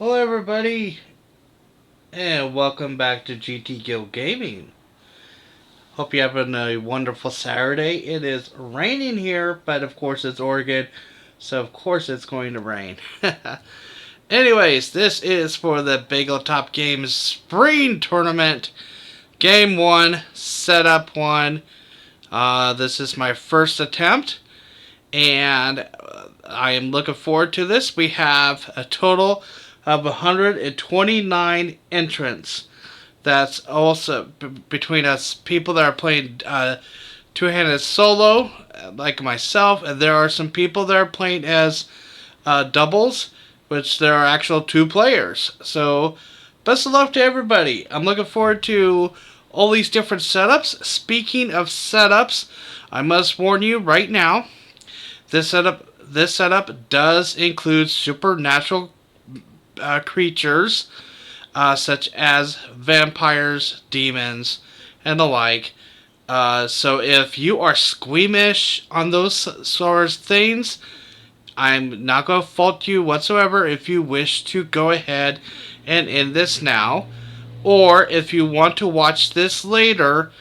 Hello everybody, and welcome back to GT Guild Gaming. Hope you're having a wonderful Saturday. It is raining here, but of course it's Oregon, so of course it's going to rain. Anyways, this is for the Bageltop Games Spring Tournament, Game 1, Setup 1. This is my first attempt, and I am looking forward to this. We have a total of 129 entrants. That's also between us people that are playing two-handed solo, like myself, and there are some people that are playing as doubles, which there are actual two players. So, best of luck to everybody. I'm looking forward to all these different setups. Speaking of setups, I must warn you right now, this setup does include supernatural creatures, such as vampires, demons, and the like. So if you are squeamish on those sort of things, I'm not going to fault you whatsoever if you wish to go ahead and end this now. Or if you want to watch this later,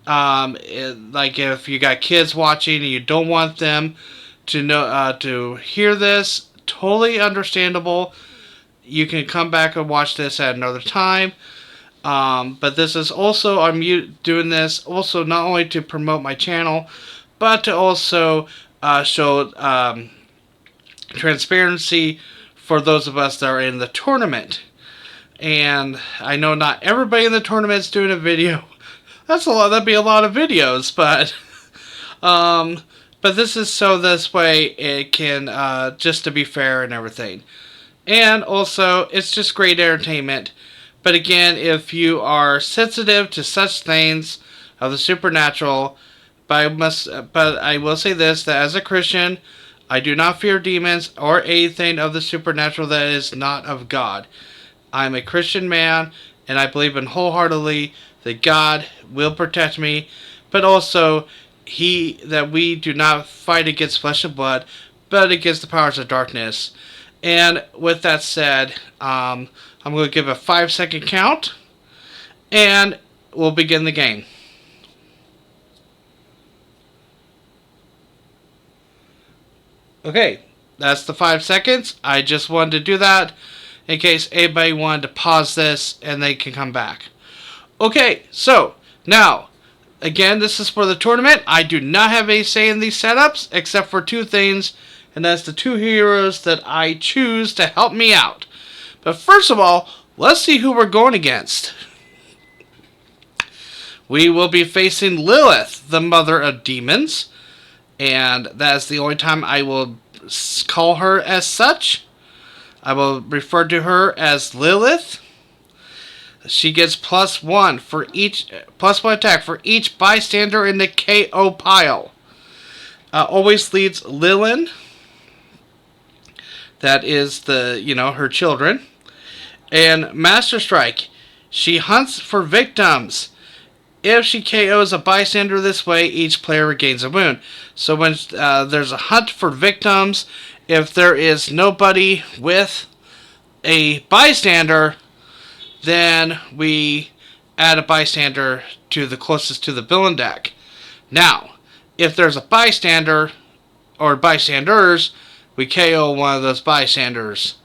like if you got kids watching and you don't want them to know to hear this, totally understandable. You can come back and watch this at another time. But this is also, I'm doing this also not only to promote my channel, but to also show transparency for those of us that are in the tournament. And I know not everybody in the tournament is doing a video. That's a lot. That'd be a lot of videos, but this is so this way it can just to be fair and everything. And also, it's just great entertainment. But again, if you are sensitive to such things of the supernatural, but I will say this, that as a Christian, I do not fear demons or anything of the supernatural that is not of God. I'm a Christian man, and I believe in wholeheartedly that God will protect me, but also that we do not fight against flesh and blood, but against the powers of darkness. And with that said, I'm going to give a 5-second count, and we'll begin the game. Okay, that's the 5 seconds. I just wanted to do that in case anybody wanted to pause this and they can come back. Okay, so now, again, this is for the tournament. I do not have any say in these setups except for two things, and that's the two heroes that I choose to help me out. But first of all, let's see who we're going against. We will be facing Lilith, the mother of demons, and that is the only time I will call her as such. I will refer to her as Lilith. She gets +1 for +1 attack for each bystander in the KO pile. Always leads Lilin. That is her children. And Master Strike. She hunts for victims. If she KOs a bystander this way, each player regains a wound. So when there's a hunt for victims, if there is nobody with a bystander, then we add a bystander to the closest to the villain deck. Now, if there's a bystander or bystanders, we KO one of those bystanders.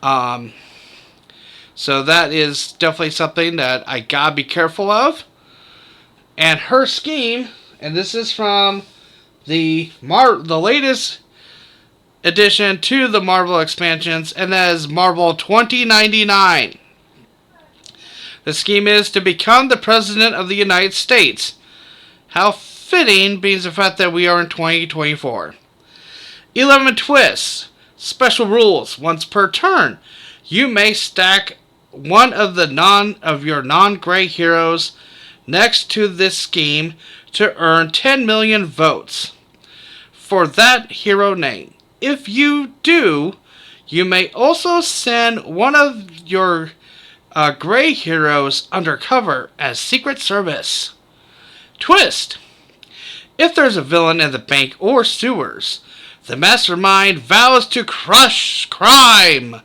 So that is definitely something that I gotta be careful of. And her scheme, and this is from the latest addition to the Marvel expansions, and that is Marvel 2099. The scheme is to become the President of the United States. How fitting, being the fact that we are in 2024. 11 twists. Special rules. Once per turn, you may stack one of your non-gray heroes next to this scheme to earn 10 million votes for that hero name. If you do, you may also send one of your gray heroes undercover as Secret Service. Twist. If there's a villain in the bank or sewers, the mastermind vows to crush crime.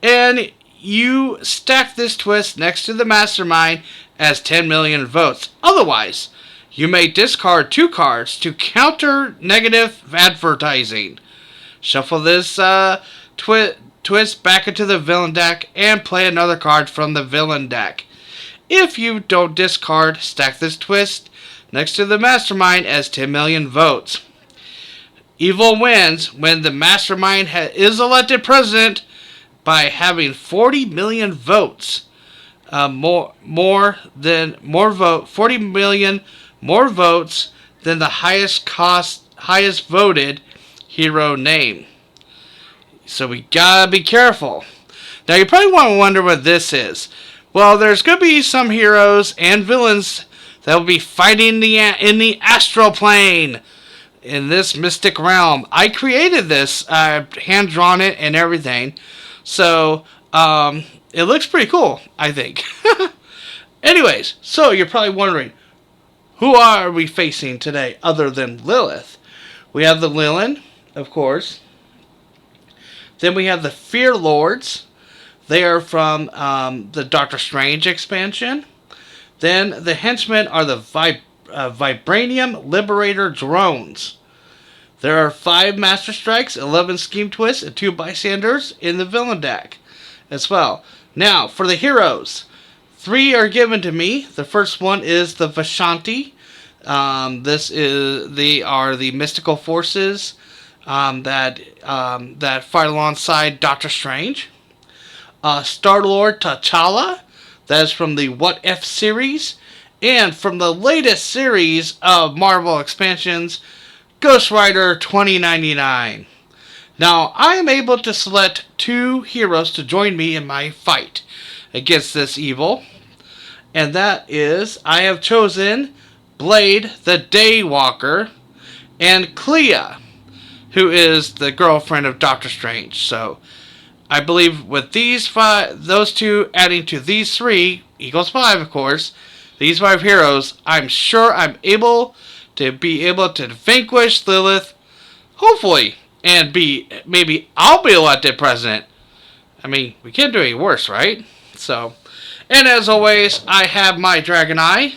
And you stack this twist next to the mastermind as 10 million votes. Otherwise, you may discard 2 cards to counter negative advertising. Shuffle this twist back into the villain deck and play another card from the villain deck. If you don't discard, stack this twist next to the mastermind as 10 million votes. Evil wins when the mastermind is elected president by having 40 million votes. 40 million more votes than the highest voted hero name. So we gotta be careful. Now you probably want to wonder what this is. Well, there's gonna be some heroes and villains that will be fighting in the astral plane, in this mystic realm. I created this, hand drawn it and everything. So it looks pretty cool, I think. Anyways, so you're probably wondering, who are we facing today other than Lilith? We have the Lilith, of course. Then we have the Fear Lords. They are from the Doctor Strange expansion. Then the henchmen are the Vibranium Liberator drones. There are 5 Master Strikes, 11 Scheme Twists, and 2 Bystanders in the villain deck as well. Now, for the heroes, 3 are given to me. The first one is the Vishanti. They are the mystical forces that fight alongside Doctor Strange. Star-Lord T'Challa, that is from the What If series, and from the latest series of Marvel expansions, Ghost Rider 2099. Now, I am able to select 2 heroes to join me in my fight against this evil, and that is, I have chosen Blade the Daywalker and Clea, who is the girlfriend of Doctor Strange. So I believe with those 2 adding to these 3 equals 5, of course. These 5 heroes, I'm sure I'm able to vanquish Lilith, hopefully, and maybe I'll be elected president. I mean, we can't do any worse, right? So, and as always, I have my Dragon Eye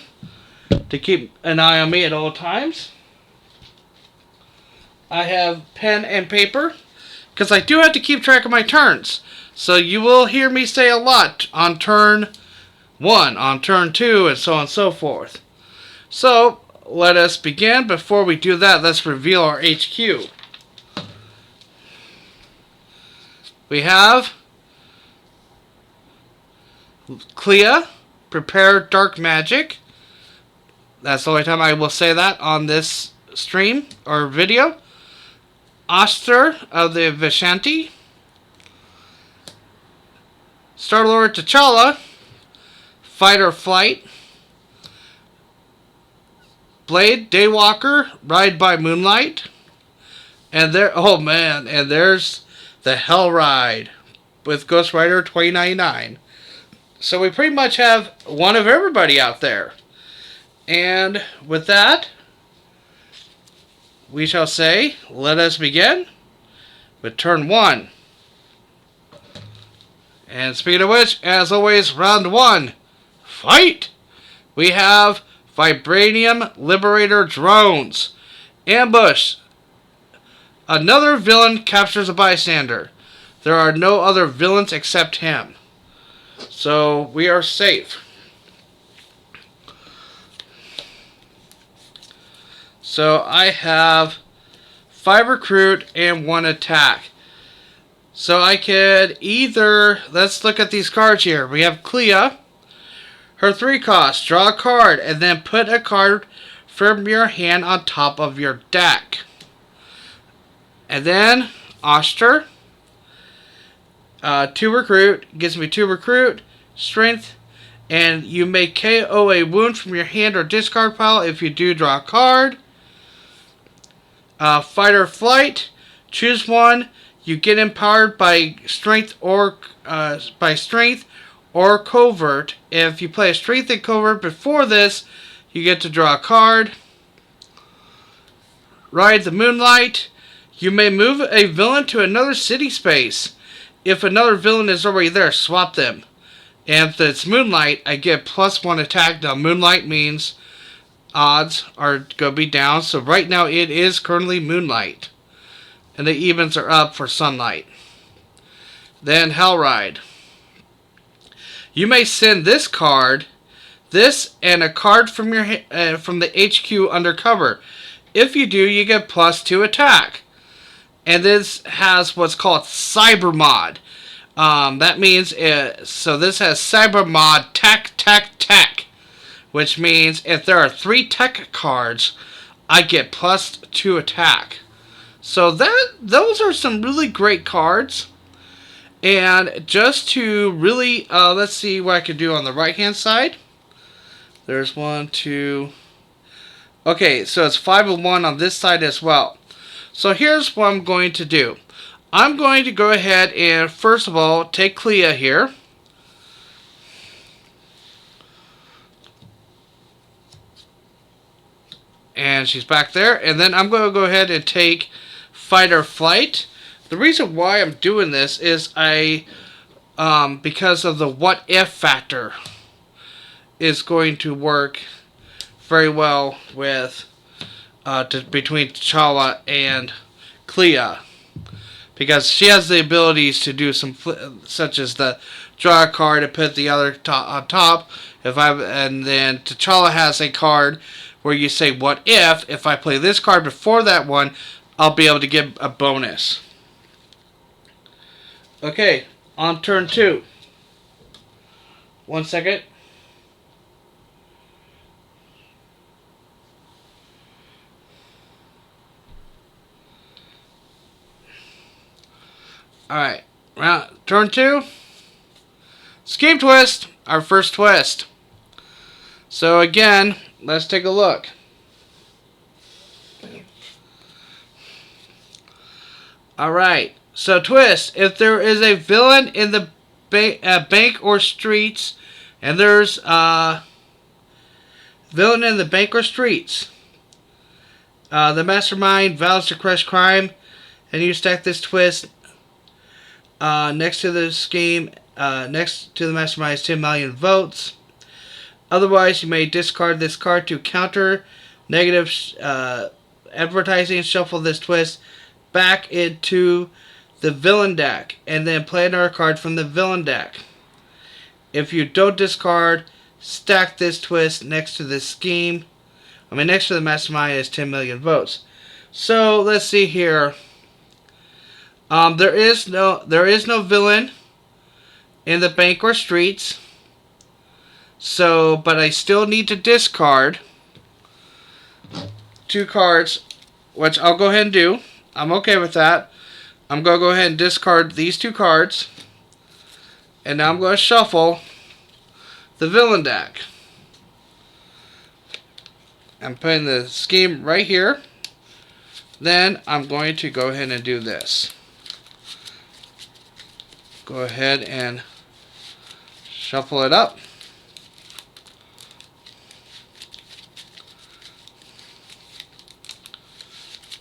to keep an eye on me at all times. I have pen and paper, because I do have to keep track of my turns. So you will hear me say a lot on turn 1, on turn 2, and so on and so forth. So, let us begin. Before we do that, let's reveal our HQ. We have Clea, prepare dark magic. That's the only time I will say that on this stream or video. Oster of the Vishanti. Star-Lord T'Challa, fight or flight. Blade Daywalker, ride by moonlight. And there's the Hell Ride with Ghost Rider 2099. So we pretty much have one of everybody out there. And with that, we shall say, let us begin with turn 1. And speaking of which, as always, round 1, fight! We have Vibranium Liberator drones. Ambush. Another villain captures a bystander. There are no other villains except him. So we are safe. So I have 5 recruit and 1 attack. So I could either, let's look at these cards here. We have Clea. Her 3 costs, draw a card and then put a card from your hand on top of your deck. And then Oster. 2 recruit, gives me 2 recruit, strength, and you may KO a wound from your hand or discard pile. If you do, draw a card. Fight or flight, choose one. You get empowered by strength or covert. If you play a strength and covert before this, you get to draw a card. Ride the moonlight. You may move a villain to another city space. if another villain is already there, swap them. And if it's Moonlight, I get +1 attack. Now, Moonlight means odds are going to be down. So right now it is currently Moonlight. And the evens are up for Sunlight. Then Hellride. You may send this card, this and a card from from the HQ undercover. If you do, you get +2 attack. And this has what's called Cyber Mod. That means, so this has Cyber Mod Tech, which means if there are 3 tech cards, I get +2 attack. So those are some really great cards. And just to really, let's see what I can do on the right hand side. There's 1, 2. Okay, so it's 5 and 1 on this side as well. So here's what I'm going to do. I'm going to go ahead and, first of all, take Clea here. And she's back there. And then I'm going to go ahead and take Fight or Flight. The reason why I'm doing this is because of the what if factor is going to work very well with between T'Challa and Clea, because she has the abilities to do some such as the draw a card and put the other on top. And then T'Challa has a card where you say what if I play this card before that one, I'll be able to get a bonus. Okay, on turn 2. 1 second. Alright, turn 2. Scheme twist, our first twist. So again, let's take a look. Alright, so twist. If there is a villain in the bank or streets, and there's a villain in the bank or streets, the mastermind vows to crush crime, and you stack this twist next to the scheme, next to the mastermind is 10 million votes. Otherwise, you may discard this card to counter negative advertising. Shuffle this twist back into the villain deck, and then play another card from the villain deck. If you don't discard, stack this twist next to this scheme. Next to the mastermind is 10 million votes. So let's see here. There is no villain in the bank or streets. So, but I still need to discard 2 cards, which I'll go ahead and do. I'm okay with that. I'm going to go ahead and discard these 2 cards. And now I'm going to shuffle the villain deck. I'm putting the scheme right here. Then I'm going to go ahead and do this. Go ahead and shuffle it up.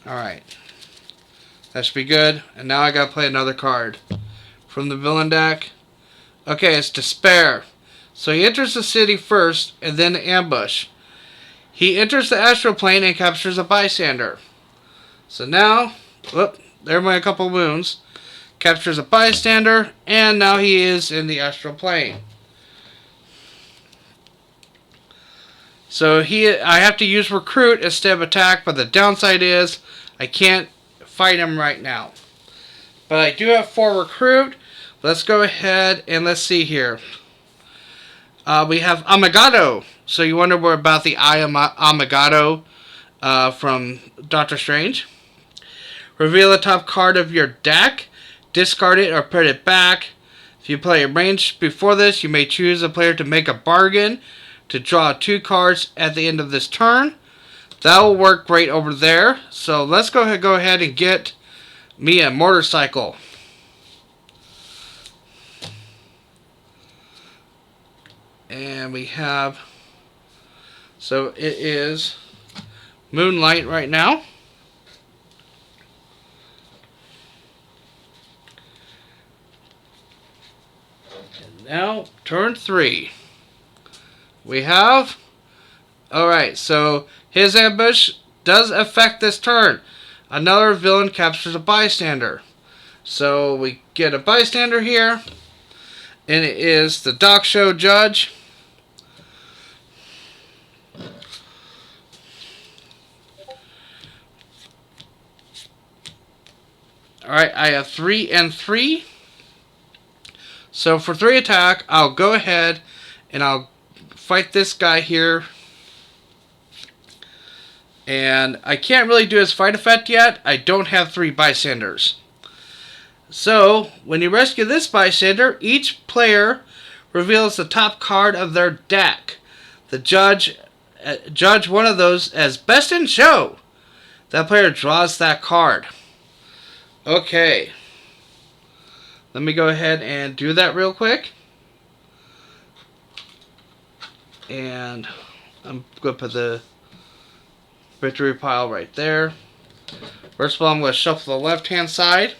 Alright. That should be good. And now I gotta play another card from the villain deck. Okay, it's Despair. So he enters the city first and then the ambush. He enters the astral plane and captures a bystander. So now, whoop, there went a couple wounds. Captures a bystander, and now he is in the astral plane. So I have to use recruit instead of attack, but the downside is I can't fight him right now. But I do have 4 recruit. Let's go ahead and let's see here. We have Amagado. So you wonder what about the Amagado from Doctor Strange. Reveal the top card of your deck. Discard it or put it back. If you play a range before this, you may choose a player to make a bargain to draw 2 cards at the end of this turn. That will work great over there. So let's go ahead and get me a motorcycle. And we have, so it is Moonlight right now. Now, turn 3. We have... Alright, so his ambush does affect this turn. Another villain captures a bystander. So we get a bystander here. And it is the Doc Show Judge. Alright, I have 3 and 3. So for 3 attack, I'll go ahead and I'll fight this guy here. And I can't really do his fight effect yet. I don't have 3 bystanders. So, when you rescue this bystander, each player reveals the top card of their deck. The judge one of those as best in show. That player draws that card. Okay. Let me go ahead and do that real quick. And I'm going to put the victory pile right there. First of all, I'm going to shuffle the left-hand side.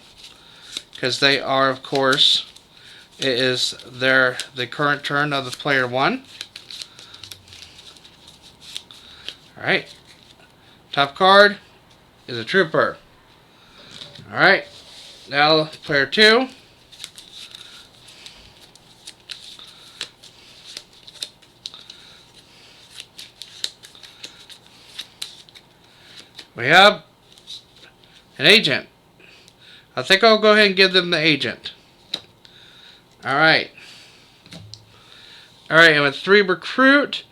Because they are, of course, it is the current turn of the player 1. Alright. Top card is a trooper. Alright. Now, player 2. We have an agent. I think I'll go ahead and give them the agent. Alright. Alright, and with 3 recruit,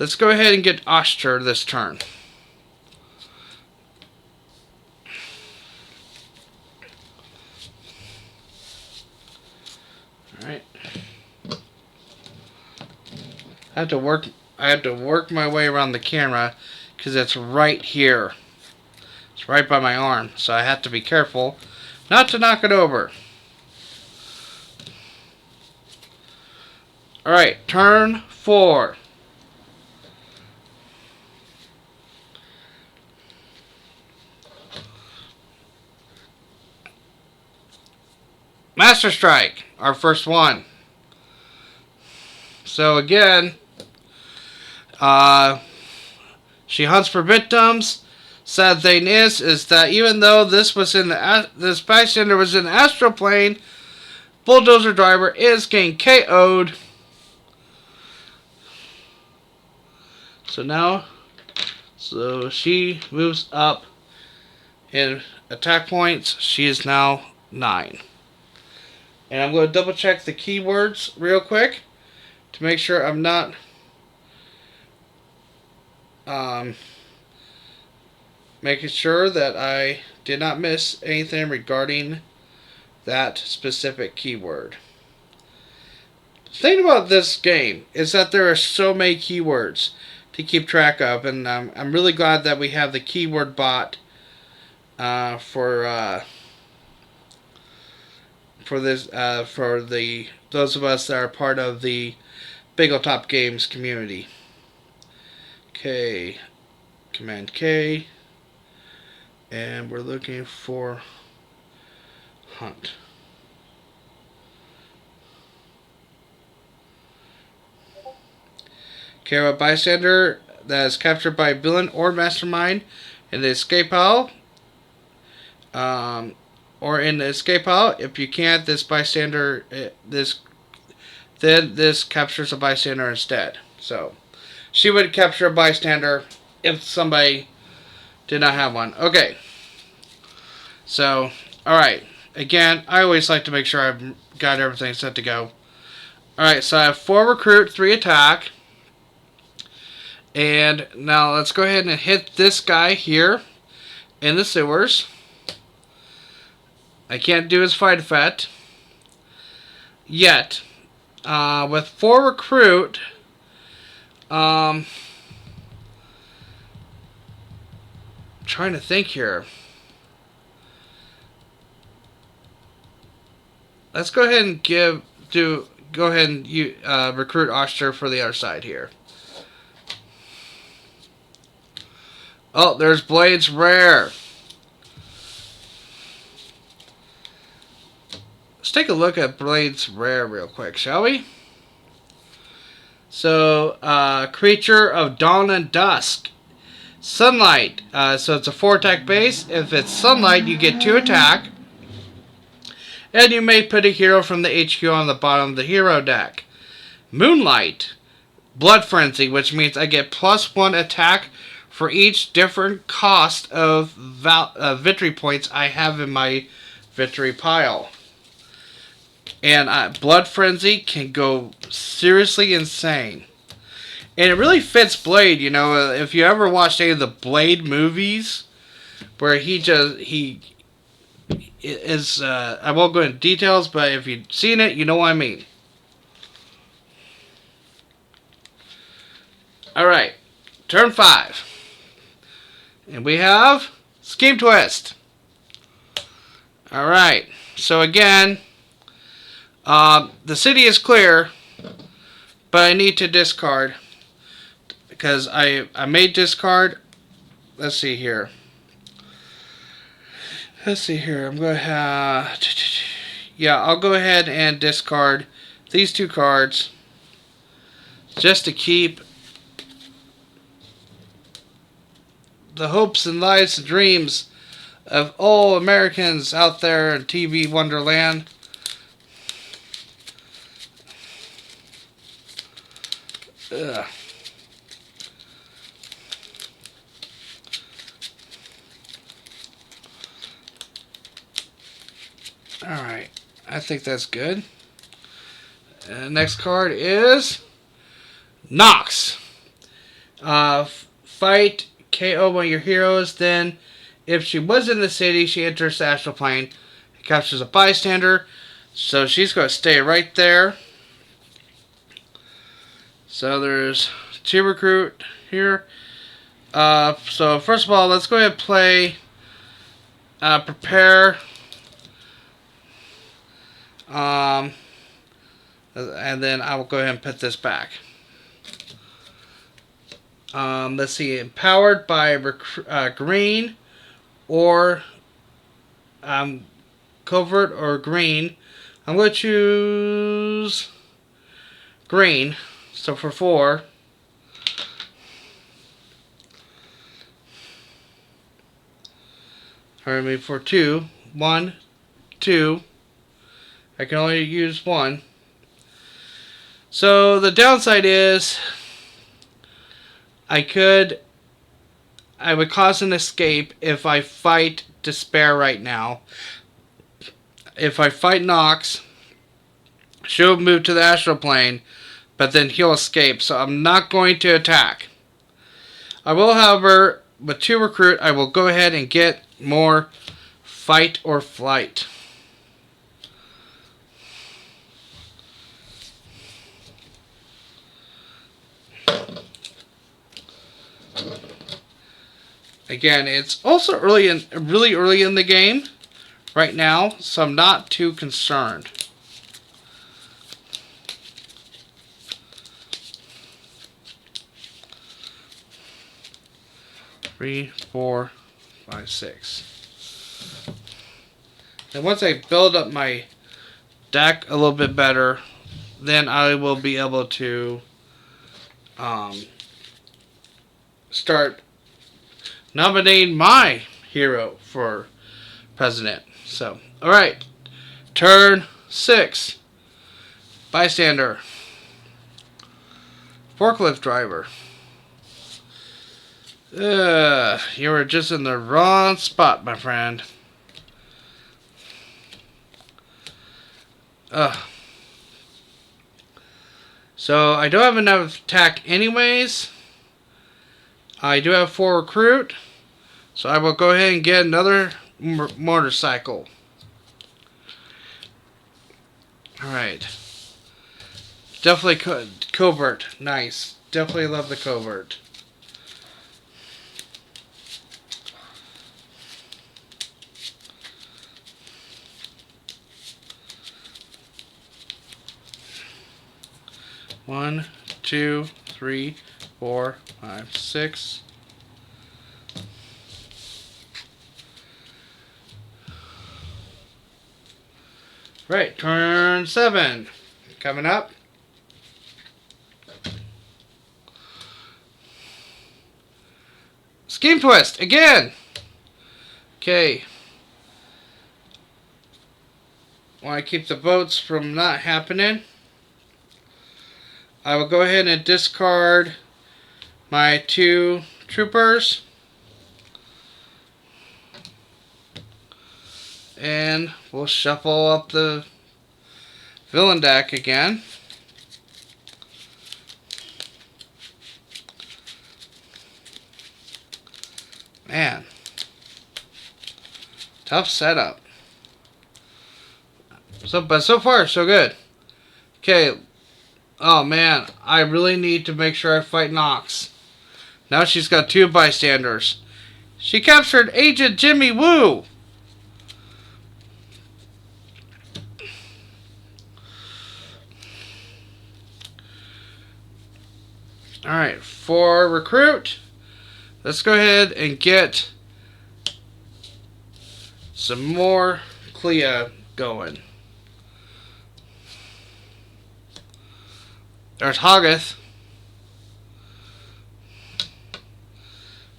let's go ahead and get Oster this turn. Alright. I have to work my way around the camera because it's right here. It's right by my arm, so I have to be careful not to knock it over. Alright, turn 4. Master Strike, our first one. So again, she hunts for victims. Sad thing is that even though this bystander was in the astral plane, Bulldozer Driver is getting KO'd. So she moves up in attack points. She is now 9. And I'm going to double check the keywords real quick to make sure I'm not making sure that I did not miss anything regarding that specific keyword. The thing about this game is that there are so many keywords to keep track of, and I'm really glad that we have the keyword bot for those of us that are part of the Bageltop Games community. Okay, Command K, and we're looking for hunt. Okay, a bystander that is captured by a villain or mastermind in the escape pile. Or in the escape pile. If you can't, this bystander, this captures a bystander instead. So, she would capture a bystander if somebody did not have one. Okay. So, alright. Again, I always like to make sure I've got everything set to go. Alright, so I have 4 recruit, 3 attack. And now let's go ahead and hit this guy here in the sewers. I can't do his fight effect yet. With 4 recruit, trying to think here. Let's go ahead and recruit Oster for the other side here. Oh, there's Blades Rare. Let's take a look at Blade's rare real quick, shall we? So, creature of dawn and dusk. Sunlight. So it's a 4-attack base. If it's sunlight, you get 2 attack. And you may put a hero from the HQ on the bottom of the hero deck. Moonlight. Blood Frenzy, which means I get +1 attack for each different cost of victory points I have in my victory pile. And Blood Frenzy can go seriously insane. And it really fits Blade, you know. If you ever watched any of the Blade movies, where he is, I won't go into details, but if you've seen it, you know what I mean. Alright, turn 5. And we have Scheme Twist. Alright, so again, the city is clear, but I need to discard. Because I may discard. Let's see here. I'm going to have... Yeah, I'll go ahead and discard these 2 cards. Just to keep the hopes and lives and dreams of all Americans out there in TV Wonderland. Ugh. Alright, I think that's good. Next card is Nox. Fight, KO one of your heroes. Then, if she was in the city, she enters the astral plane. Captures a bystander. So she's going to stay right there. So there's 2 recruit here. So first of all, let's go ahead and play Prepare. And then I will go ahead and put this back. Let's see, empowered by green or covert or green. I'm going to choose green. So for 4. Pardon me, for 2. 1, 2. I can only use 1. So the downside is I would cause an escape if I fight Despair right now. If I fight Nox, she'll move to the astral plane, but then he'll escape, so I'm not going to attack. I will, however, with 2 recruit, I will go ahead and get more fight or flight. Again, it's also really early in the game right now, so I'm not too concerned. Three, 4, 5, 6. And once I build up my deck a little bit better, then I will be able to start nominating my hero for president. So, alright. Turn 6. Bystander. Forklift driver. You were just in the wrong spot, my friend. So, I don't have enough attack anyways. I do have 4 recruit. So, I will go ahead and get another motorcycle. Alright. Definitely covert. Nice. Definitely love the covert. One, 2, 3, 4, 5, 6. Right, turn 7. Coming up. Scheme twist again. Okay. Want to keep the votes from not happening. I will go ahead and discard my 2 troopers. And we'll shuffle up the villain deck again. Man. Tough setup. But so far, so good. Okay. Oh, man. I really need to make sure I fight Nox. Now she's got 2 bystanders. She captured Agent Jimmy Woo. Alright, for recruit, let's go ahead and get some more Clea going. There's Hoggith,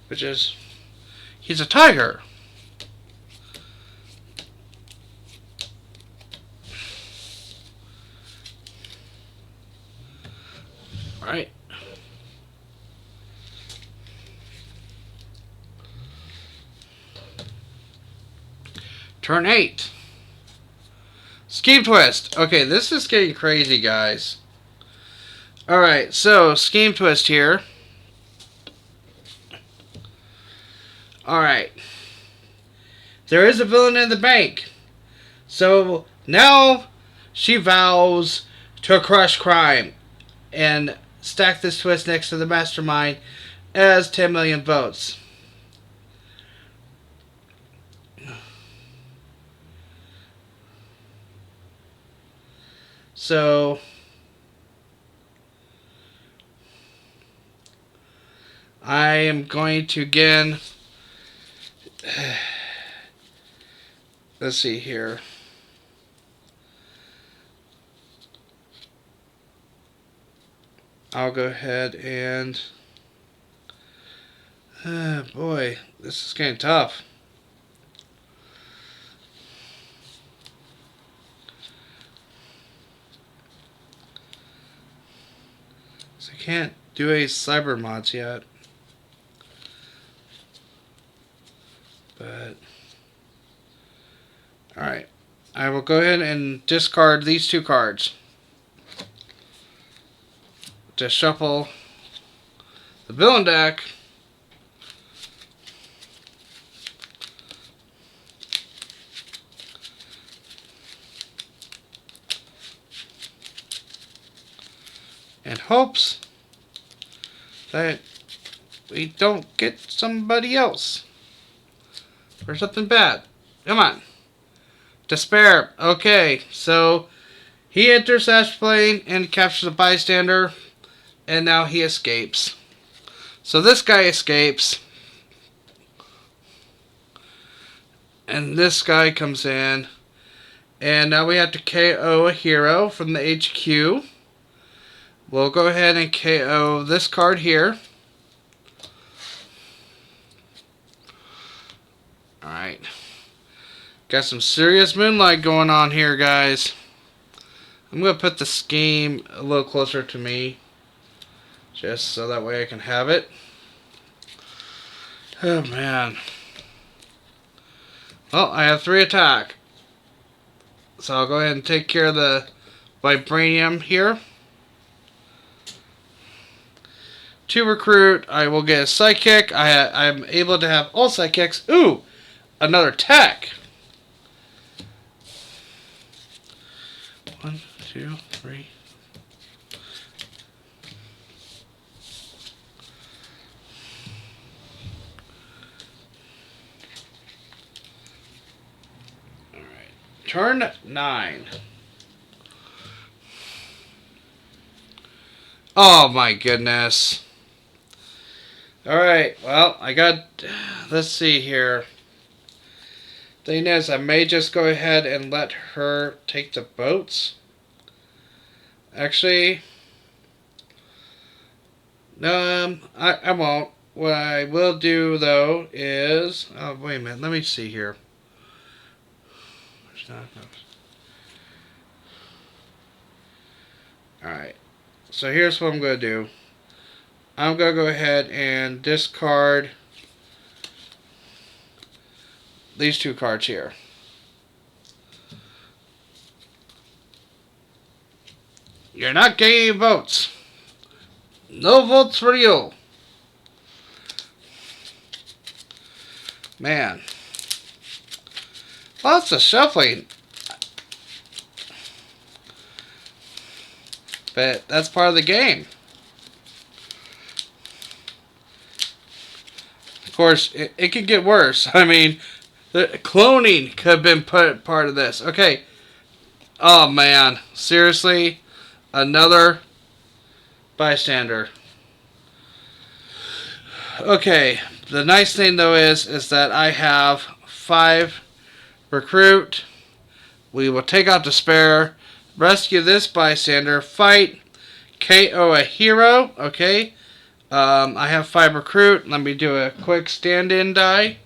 which is, he's a tiger. Alright. Turn 8. Scheme twist. Okay, this is getting crazy, guys. Alright, so scheme twist here. Alright. There is a villain in the bank. So now she vows to crush crime and stack this twist next to the mastermind as 10 million votes. So I am going to again, let's see here. I'll go ahead and, boy, this is getting tough. So I can't do a cyber mods yet. But, alright. I will go ahead and discard these 2 cards. To shuffle the villain deck. And hopes that we don't get somebody else. Or something bad. Come on. Despair. Okay, so he enters Ash Plane and captures a bystander. And now he escapes. So this guy escapes. And this guy comes in. And now we have to KO a hero from the HQ. We'll go ahead and KO this card here. Alright. Got some serious moonlight going on here, guys. I'm going to put the scheme a little closer to me. Just so that way I can have it. Oh, man. Well, I have 3 attack. So I'll go ahead and take care of the Vibranium here. 2 recruit. I will get a Psychic. I'm able to have all Psychics. Ooh! Another tech. 1, 2, 3. Alright. Turn 9. Oh my goodness. Alright, well, I got, let's see here. Thing is, I may just go ahead and let her take the boats. Actually, no, I won't. What I will do, though, is... Oh, wait a minute. Let me see here. Alright. So here's what I'm going to do. I'm going to go ahead and discard these two cards here. You're not getting any votes. No votes for you. Man. Lots of shuffling. But that's part of the game. Of course, it could get worse. I mean, the cloning could have been part of this. Okay. Oh, man. Seriously? Another bystander. Okay. The nice thing, though, is that I have 5 recruit. We will take out the spare. Rescue this bystander. Fight. KO a hero. Okay. I have 5 recruit. Let me do a quick stand-in die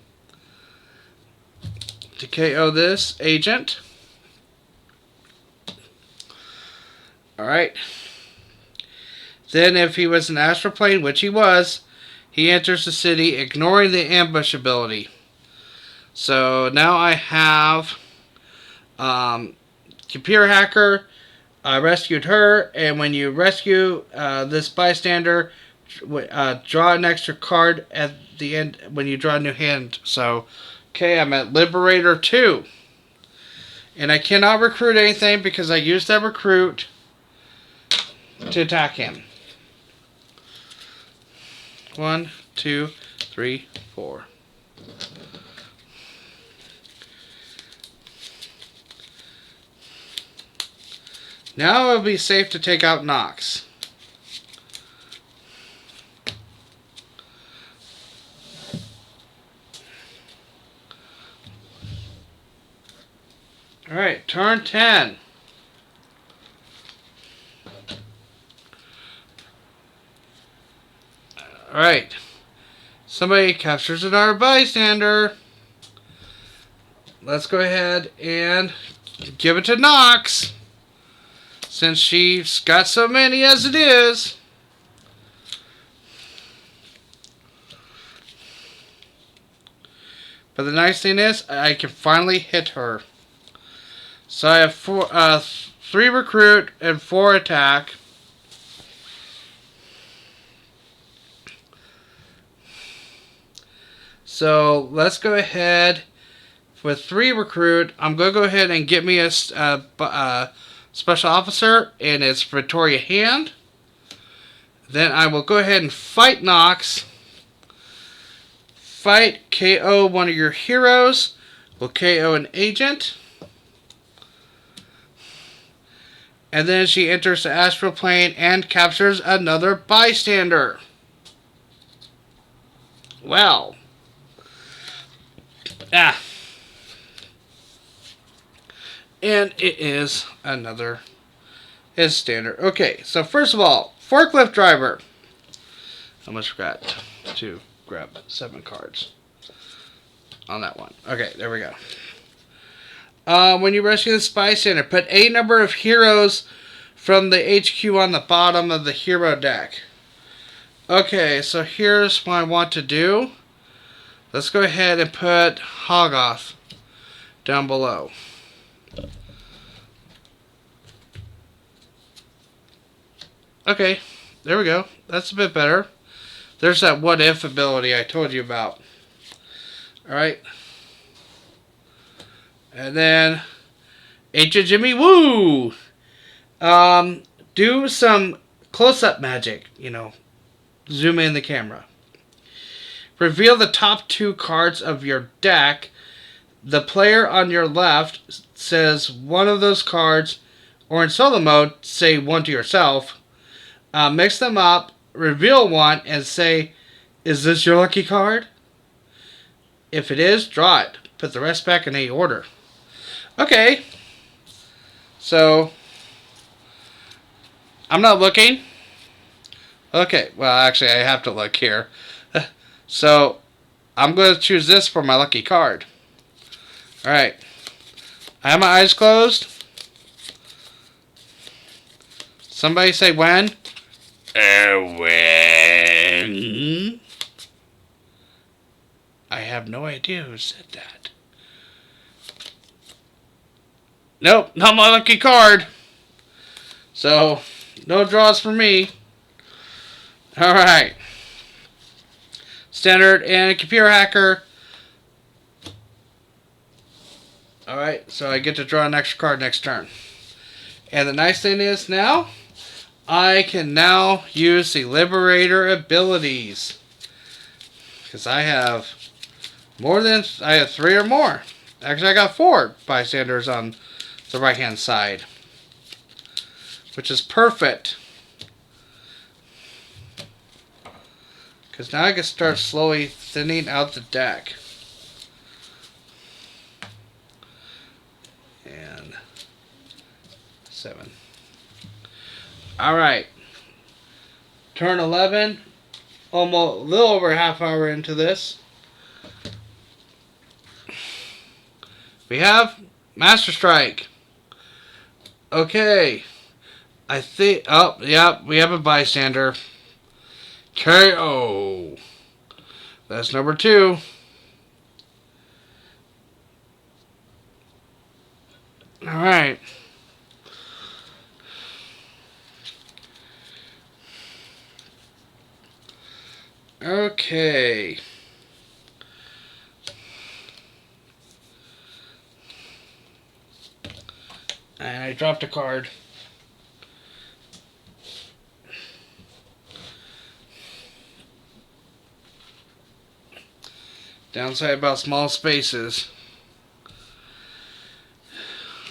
to KO this agent. Alright. Then if he was an astral plane, which he was, he enters the city ignoring the ambush ability. So now I have computer hacker. I rescued her, and when you rescue this bystander, draw an extra card at the end when you draw a new hand. So, okay, I'm at Liberator 2. And I cannot recruit anything because I used that recruit to attack him. 1, 2, 3, 4. Now it will be safe to take out Nox. Alright, turn 10. Alright. Somebody captures another bystander. Let's go ahead and give it to Nox, since she's got so many as it is. But the nice thing is, I can finally hit her. So I have 3 recruit and 4 attack. So let's go ahead with 3 recruit. I'm going to go ahead and get me a special officer, and it's Victoria Hand. Then I will go ahead and fight Nox. Fight, KO one of your heroes. Will KO an agent. And then she enters the astral plane and captures another bystander. Well. And it is another standard. Okay, so first of all, forklift driver. I almost forgot to grab 7 cards on that one. Okay, there we go. When you rescue the spy center, put a number of heroes from the HQ on the bottom of the hero deck. Okay, so here's what I want to do. Let's go ahead and put Hoggoth down below. Okay, there we go. That's a bit better. There's that what if ability I told you about. Alright. And then Agent Jimmy Woo! Do some close-up magic, zoom in the camera. Reveal the top 2 cards of your deck. The player on your left says one of those cards, or in solo mode, say one to yourself. Mix them up, reveal one, and say, is this your lucky card? If it is, draw it. Put the rest back in a order. Okay. So, I'm not looking. Okay, well, actually, I have to look here. So, I'm going to choose this for my lucky card. Alright. I have my eyes closed. Somebody say when? When? I have no idea who said that. Nope, not my lucky card. So, no draws for me. Alright. Standard and computer hacker. Alright, so I get to draw an extra card next turn. And the nice thing is now, I can now use the Liberator abilities. Because I have I have 3 or more. Actually, I got 4 bystanders on the right hand side. Which is perfect. Because now I can start slowly thinning out the deck. And 7. Alright. Turn 11. Almost a little over a half hour into this. We have Master Strike. Okay. I think... Oh, yeah, we have a bystander. KO. That's number 2. Alright. Okay. And I dropped a card. Downside about small spaces.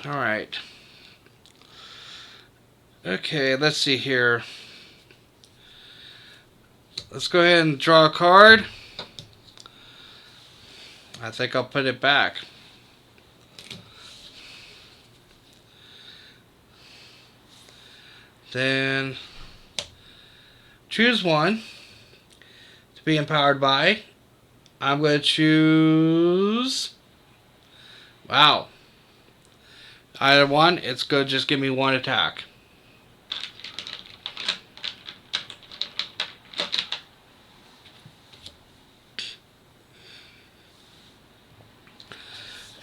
Alright. Okay, let's see here. Let's go ahead and draw a card. I think I'll put it back. Then choose one to be empowered by. I'm going to choose... Wow. Either one, it's good. Just give me 1 attack.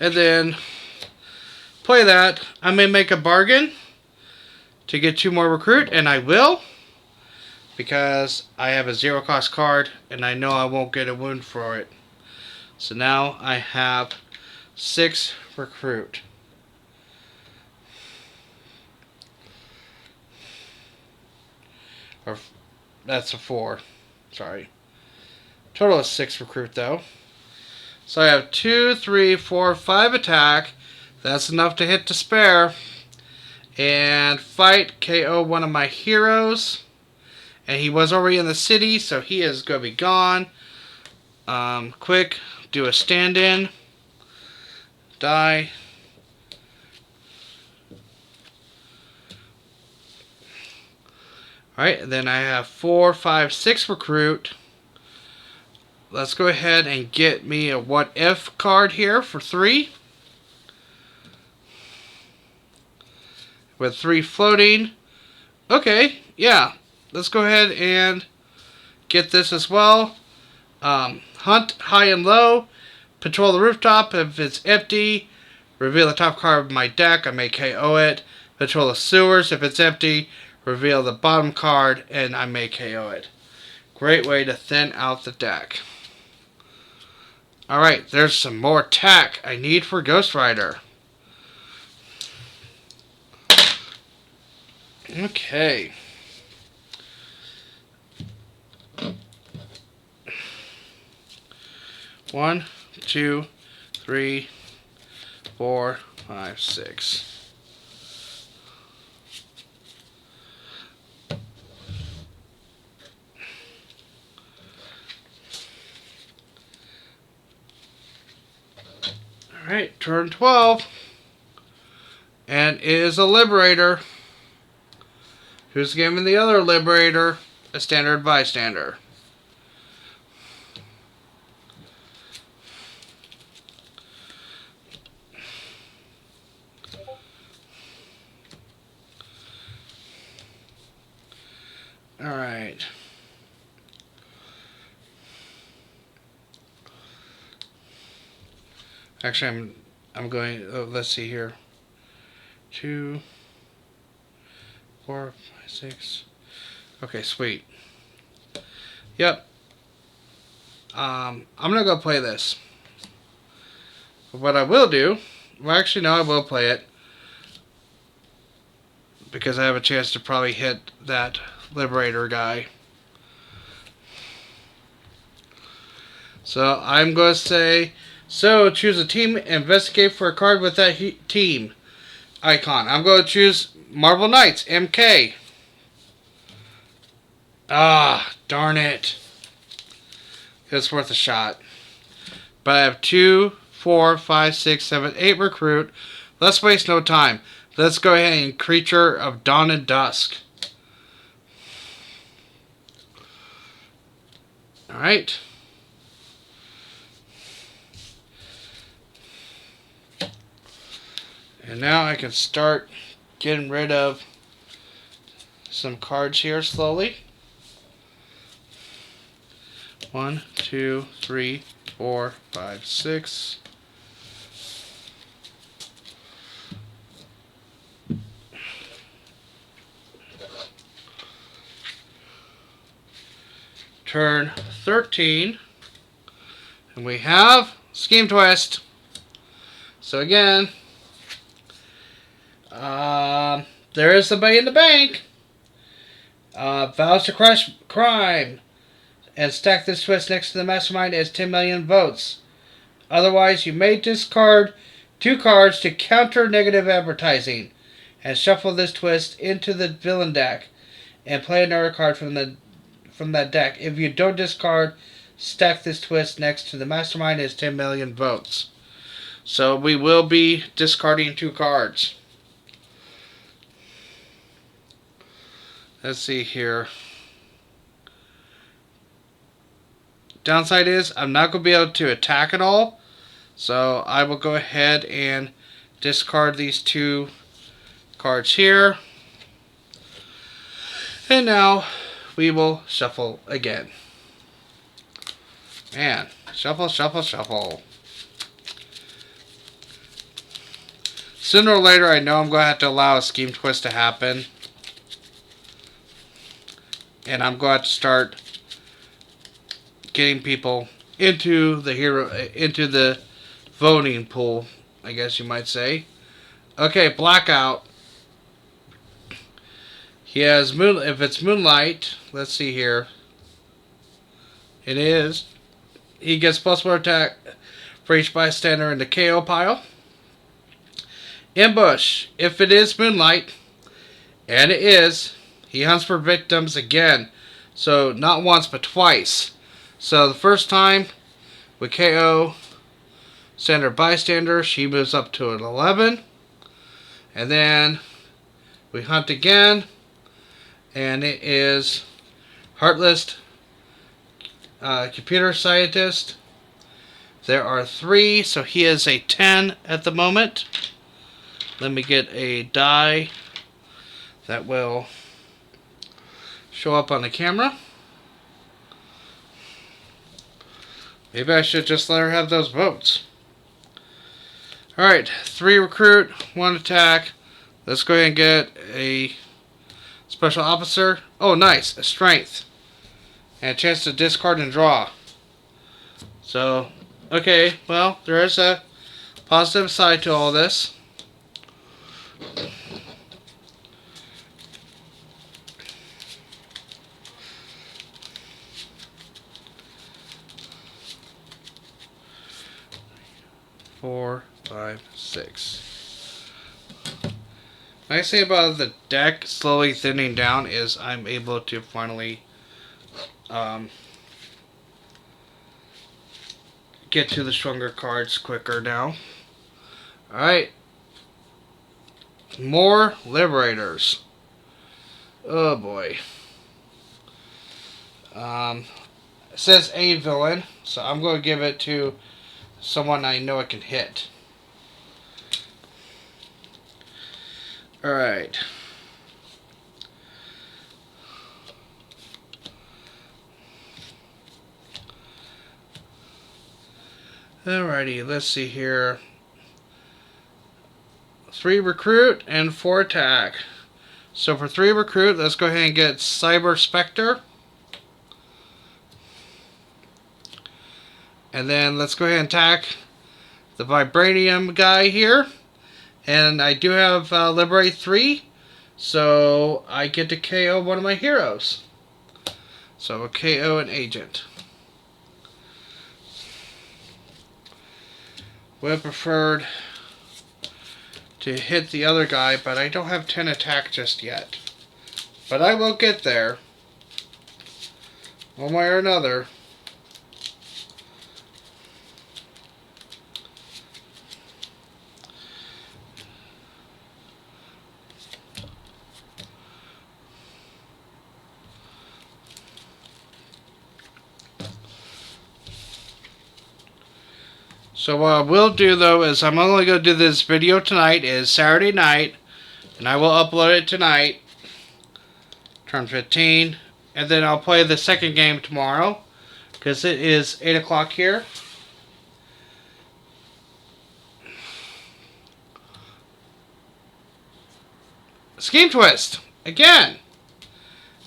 And then play that. I may make a bargain to get 2 more recruit, and I will. Because I have a 0 cost card, and I know I won't get a wound for it. So now I have 6 recruit. Or that's a 4. Sorry. Total is 6 recruit though. So I have 2, 3, 4, 5 attack. That's enough to hit to spare. And fight, KO one of my heroes. And he was already in the city, so he is going to be gone. Quick, do a stand-in. Die. Alright, then I have 4, 5, 6 recruit. Let's go ahead and get me a what if card here for 3. With 3 floating. Okay, yeah. Let's go ahead and get this as well. Hunt high and low. Patrol the rooftop. If it's empty, reveal the top card of my deck. I may KO it. Patrol the sewers. If it's empty, reveal the bottom card and I may KO it. Great way to thin out the deck. Alright, there's some more tech I need for Ghost Rider. Okay. One, 2, 3, 4, 5, 6. Alright, turn 12. And it is a Liberator. Who's giving the other Liberator a standard bystander? Alright. Actually, I'm going, let's see here. 2, 4, 5, 6. Okay, sweet. Yep. I'm gonna go play this. What I will do, well, actually, no, I will play it because I have a chance to probably hit that Liberator guy. So I'm going to say, so choose a team, investigate for a card with that team icon. I'm going to choose Marvel Knights, MK. Ah, darn it. It's worth a shot. But I have 2, 4, 5, 6, 7, 8 recruit. Let's waste no time. Let's go ahead and Creature of Dawn and Dusk. Alright. And now I can start getting rid of some cards here slowly. 1, 2, 3, 4, 5, 6. Turn 13. And we have Scheme Twist. So again, there is somebody in the bank. Vows to crush crime. And stack this twist next to the mastermind as 10 million votes. Otherwise, you may discard 2 cards to counter negative advertising. And shuffle this twist into the villain deck. And play another card from that deck. If you don't discard, stack this twist next to the mastermind as 10 million votes. So we will be discarding 2 cards. Let's see here. Downside is I'm not going to be able to attack at all. So I will go ahead and discard these 2 cards here. And now we will shuffle again. Man, shuffle, shuffle, shuffle. Sooner or later, I know I'm going to have to allow a Scheme Twist to happen. And I'm going to have to start getting people into the voting pool, I guess you might say. Okay, Blackout. He has if it's Moonlight, let's see here. It is. He gets +1 attack for each bystander in the KO pile. Ambush. If it is Moonlight, and it is, he hunts for victims again. So not once but twice. So the first time we KO standard bystander, she moves up to an 11. And then we hunt again. And it is Heartless Computer Scientist. There are 3, so he is a 10 at the moment. Let me get a die that will show up on the camera. Maybe I should just let her have those votes. Alright, 3 recruit, 1 attack. Let's go ahead and get a special officer. Oh, nice. A strength. And a chance to discard and draw. So, okay, well, there is a positive side to all this. Four, 5, 6. Nice thing about the deck slowly thinning down is I'm able to finally get to the stronger cards quicker now. Alright. More Liberators. Oh boy. It says a villain, so I'm going to give it to someone I know I can hit. Alright. Alrighty, let's see here. 3 recruit and 4 attack. So for 3 recruit, let's go ahead and get Cyber Spectre. And then let's go ahead and attack the Vibranium guy here. And I do have Liberate 3. So I get to KO one of my heroes. So I'll KO an agent. Would have preferred to hit the other guy, but I don't have 10 attack just yet. But I will get there. One way or another. So what I will do though is I'm only going to do this video tonight. It is Saturday night. And I will upload it tonight. Turn 15. And then I'll play the second game tomorrow. Because it is 8 o'clock here. Scheme twist. Again.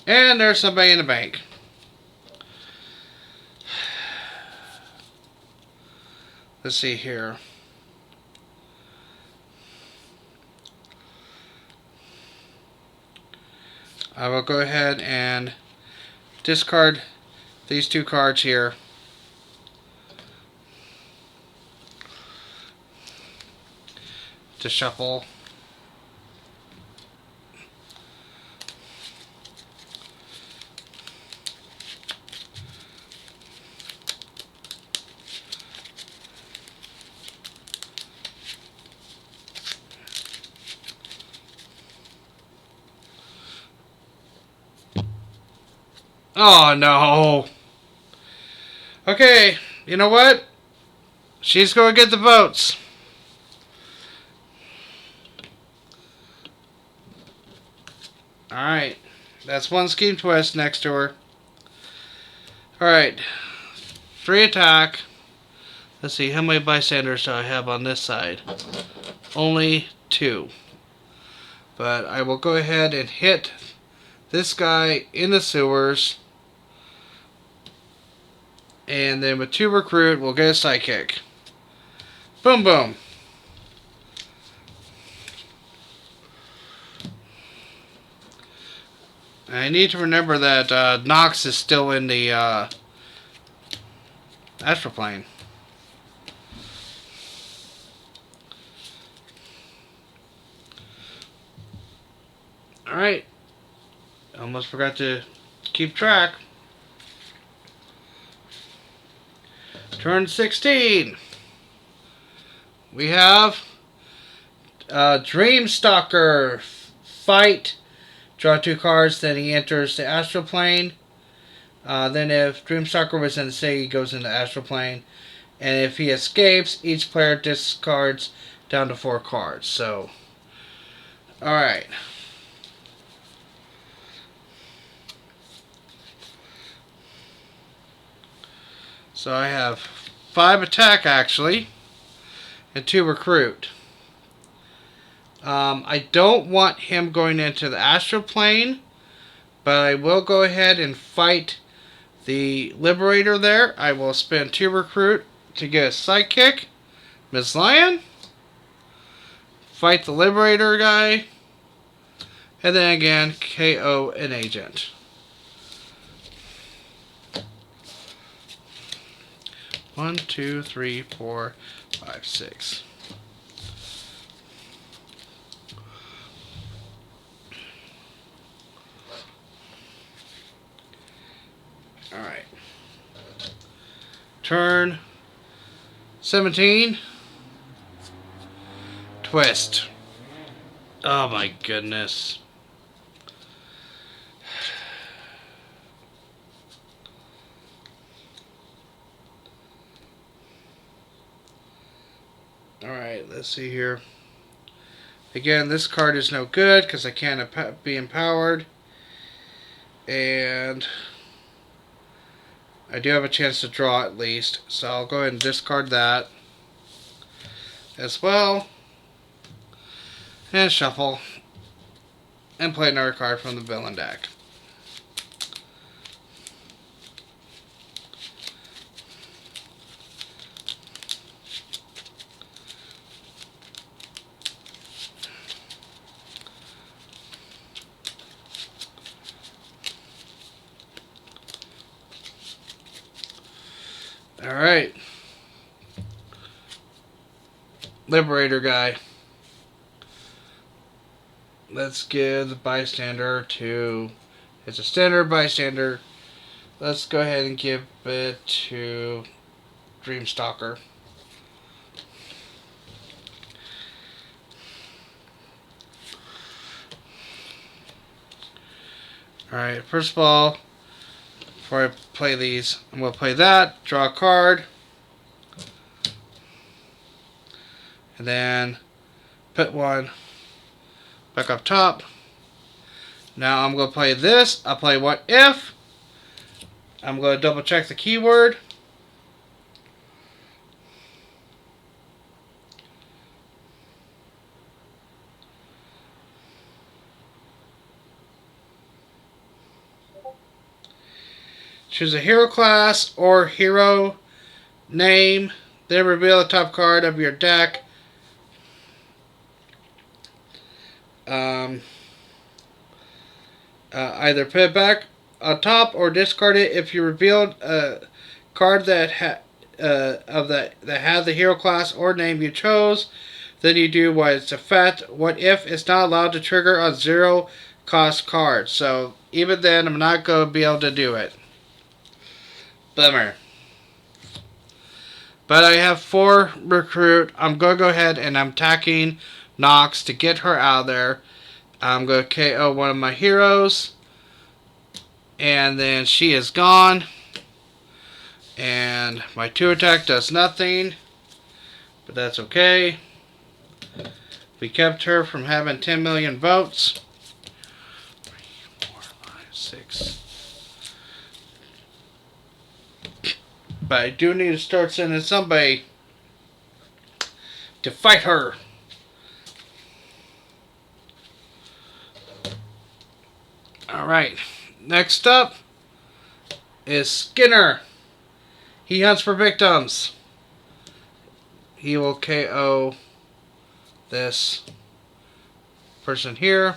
And there's somebody in the bank. Let's see here. I will go ahead and discard these 2 cards here. To shuffle. Oh no. Okay, you know what? She's going to get the votes. Alright. That's 1 scheme twist next to her. Alright. 3 attack. Let's see, how many bystanders do I have on this side? Only 2. But I will go ahead and hit this guy in the sewers. And then with 2 recruit, we'll get a psychic. Boom, boom. I need to remember that Nox is still in the astral plane. Alright. Almost forgot to keep track. Turn 16. We have Dreamstalker. Fight. Draw 2 cards, then he enters the astral plane. Then if Dreamstalker was in the city, he goes into the astral plane. And if he escapes, each player discards down to 4 cards. So, alright. So I have 5 attack actually, and 2 recruit. I don't want him going into the astral plane, but I will go ahead and fight the Liberator there. I will spend 2 recruit to get a psychic. Miss Lion. Fight the Liberator guy. And then again, KO an agent. One, two, three, 4, 5, 6. Alright. Turn 17. Twist. Oh my goodness. Alright, let's see here. Again, this card is no good because I can't be empowered. And I do have a chance to draw at least. So I'll go ahead and discard that as well. And shuffle. And play another card from the villain deck. Alright. Liberator guy. Let's give the bystander to... It's a standard bystander. Let's go ahead and give it to Dreamstalker. Alright, first of all, before I play these, I'm going to play that, draw a card, and then put one back up top. Now I'm going to play this. I'll play What If. I'm going to double check the keyword. Choose a hero class or hero name. Then reveal the top card of your deck. Either put it back on top or discard it if you revealed a card that had the hero class or name you chose. Then you do what its effect. What if it's not allowed to trigger on 0 cost cards. So even then, I'm not going to be able to do it. Bummer. But I have 4 recruit. I'm going to go ahead and I'm attacking Nox to get her out of there. I'm going to KO one of my heroes. And then she is gone. And my 2 attack does nothing. But that's okay. We kept her from having 10 million votes. 3, 4, 5, 6. But I do need to start sending somebody to fight her. Alright. Next up is Skinner. He hunts for victims. He will KO this person here.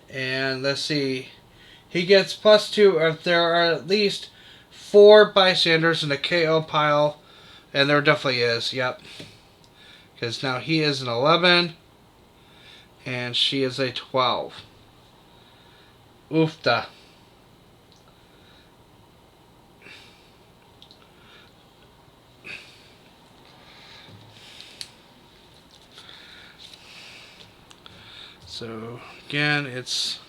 And let's see. He gets +2 if there are at least 4 bystanders in the KO pile. And there definitely is, yep. Because now he is an 11. And she is a 12. Oofta. So, again, it's...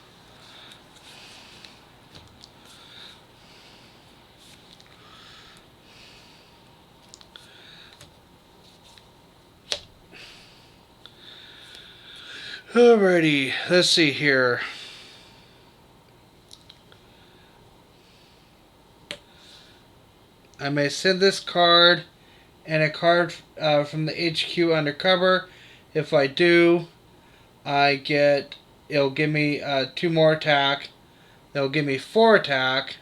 Alrighty, let's see here. I may send this card and a card from the HQ undercover. If I do, it'll give me 2 more attack. It'll give me 4 attack.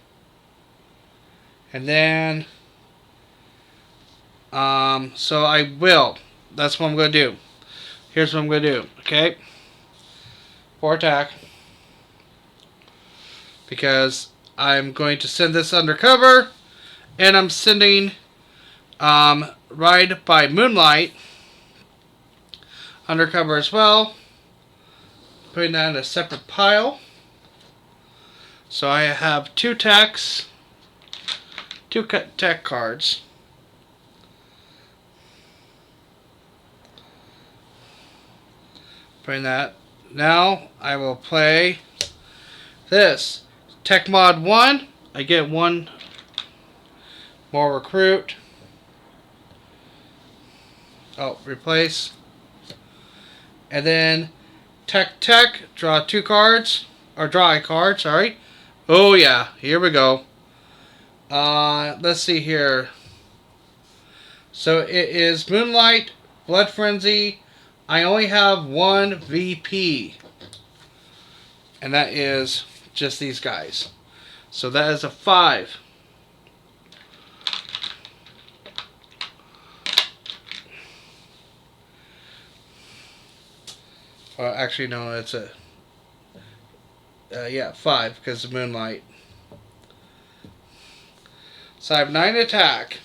And then, so I will. That's what I'm going to do. Here's what I'm going to do, okay? 4 attack. Because I'm going to send this undercover. And I'm sending Ride by Moonlight undercover as well. Putting that in a separate pile. So I have 2 techs. 2 tech cards. Putting that. Now I will play this. Tech Mod 1. I get one more recruit. Oh, replace. And then Tech, draw 2 cards. Or draw a card, sorry. Oh yeah, here we go. Let's see here. So it is Moonlight, Blood Frenzy. I only have one VP. And that is just these guys. So that is a 5. Well, actually, no, it's a... yeah, 5 because of Moonlight. So I have 9 attack.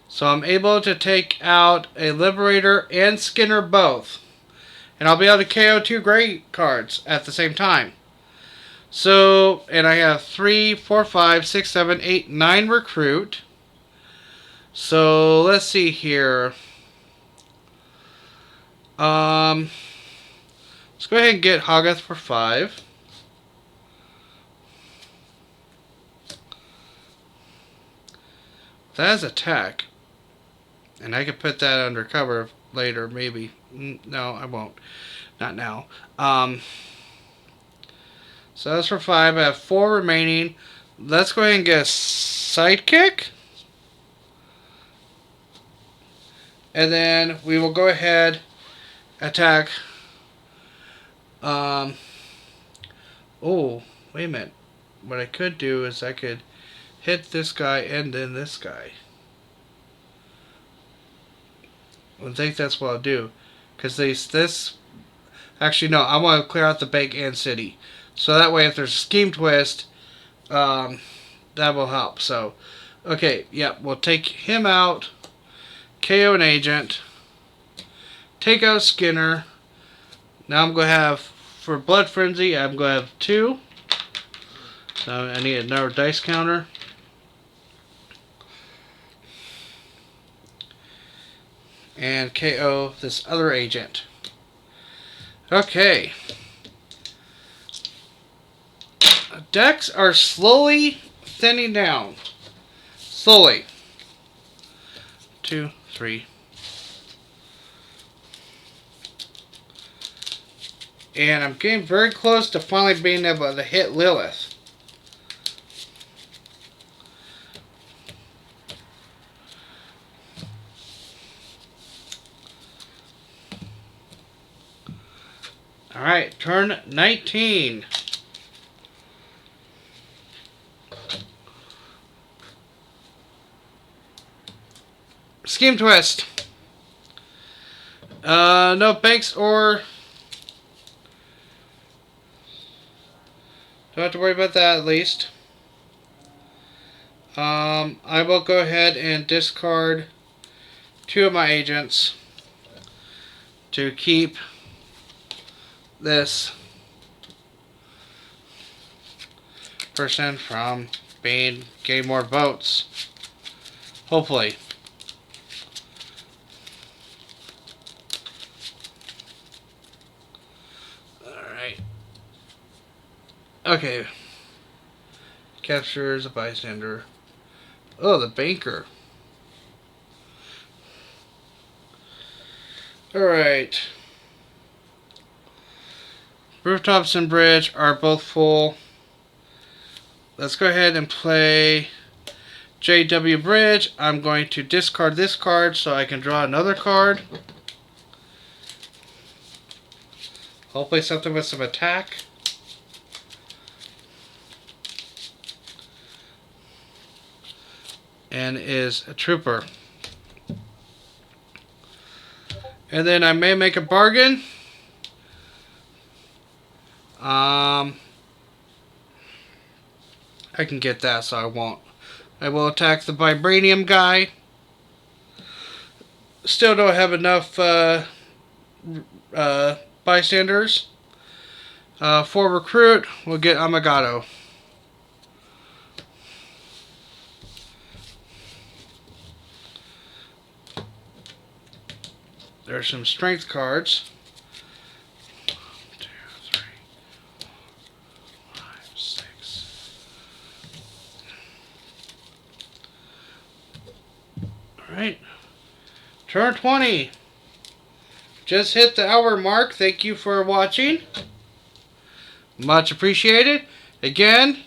So I'm able to take out a Liberator and Skinner both. And I'll be able to KO 2 gray cards at the same time. So, and I have 3, 4, 5, 6, 7, 8, 9 recruit. So let's see here. Let's go ahead and get Hoggoth for 5. That is attack. And I could put that under cover later, maybe. No, I won't. Not now. So that's for 5. I have 4 remaining. Let's go ahead and get a sidekick. And then we will go ahead, attack. Oh, wait a minute. What I could do is I could hit this guy and then this guy. I think that's what I'll do. Because this... Actually, no. I want to clear out the bank and city. So that way, if there's a scheme twist, that will help. So, okay. Yeah, we'll take him out. KO an agent. Take out Skinner. Now I'm going to have... For Blood Frenzy, I'm going to have 2. So I need another dice counter. And KO this other agent. Okay. Decks are slowly thinning down. Slowly. 2, 3. And I'm getting very close to finally being able to hit Lilith. Alright, turn 19. Scheme twist. No banks or... Don't have to worry about that at least. I will go ahead and discard 2 of my agents to keep this person from getting more votes. Hopefully. Alright. Okay. Captures a bystander. Oh, the banker. Alright. Rooftops and bridge are both full. Let's go ahead and play JW Bridge. I'm going to discard this card so I can draw another card. Hopefully something with some attack. And is a trooper. And then I may make a bargain. I can get that, so I won't. I will attack the vibranium guy. Still don't have enough bystanders. For recruit, we'll get Amagato. There's some strength cards. Alright. Turn 20. Just hit the hour mark. Thank you for watching. Much appreciated. Again,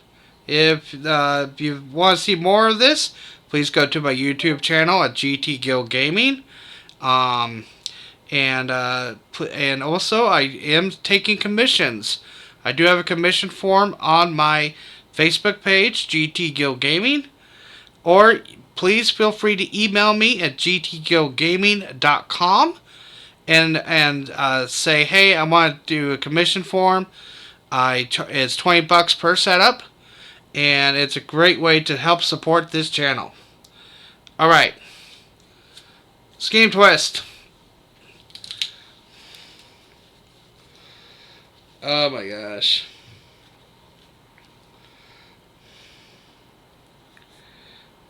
if you want to see more of this, please go to my YouTube channel at GT Guild Gaming. And also I am taking commissions. I do have a commission form on my Facebook page, GT Guild Gaming. Or please feel free to email me at gtguildgaming.com and say, hey, I want to do a commission form. It's $20 per setup, and it's a great way to help support this channel. Alright. Scheme twist. Oh my gosh.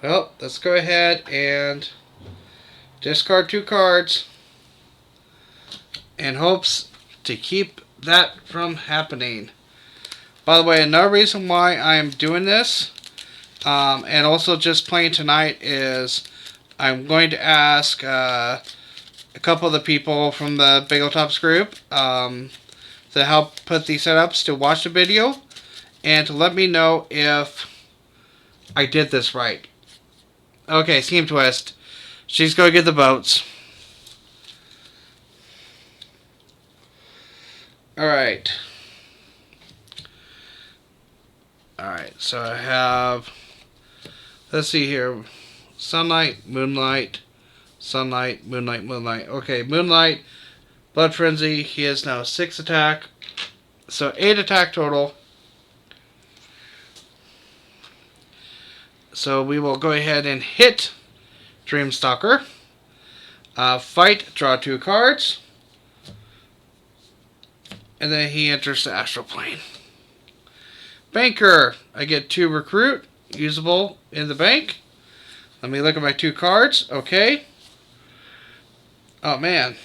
Well, let's go ahead and discard 2 cards in hopes to keep that from happening. By the way, another reason why I am doing this, and also just playing tonight, is I'm going to ask a couple of the people from the Bageltops group to help put these setups to watch the video and to let me know if I did this right. Okay, scheme twist. She's going to get the boats. Alright. Alright, so I have, let's see here, Sunlight, Moonlight, Sunlight, Moonlight, Moonlight. Okay, Moonlight, Blood Frenzy, he has now 6 attack, so 8 attack total. So we will go ahead and hit Dreamstalker. Fight, draw 2 cards. And then he enters the Astral Plane. Banker, I get 2 recruit, usable in the bank. Let me look at my 2 cards. Okay. Oh man.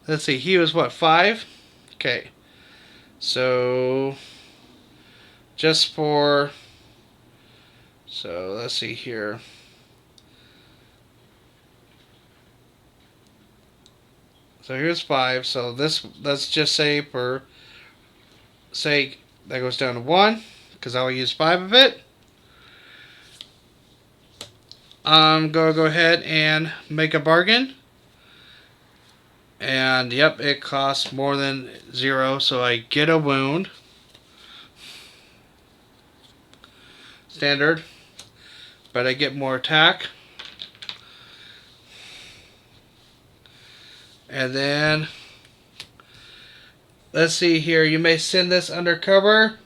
Let's see, he was what, 5? Okay. So, just for, so let's see here. So here's 5. So this, let's just say for sake, that goes down to 1, because I'll use 5 of it. I'm going to go ahead and make a bargain. And yep, it costs more than 0, so I get a wound. Standard. But I get more attack. And then, let's see here, you may send this undercover.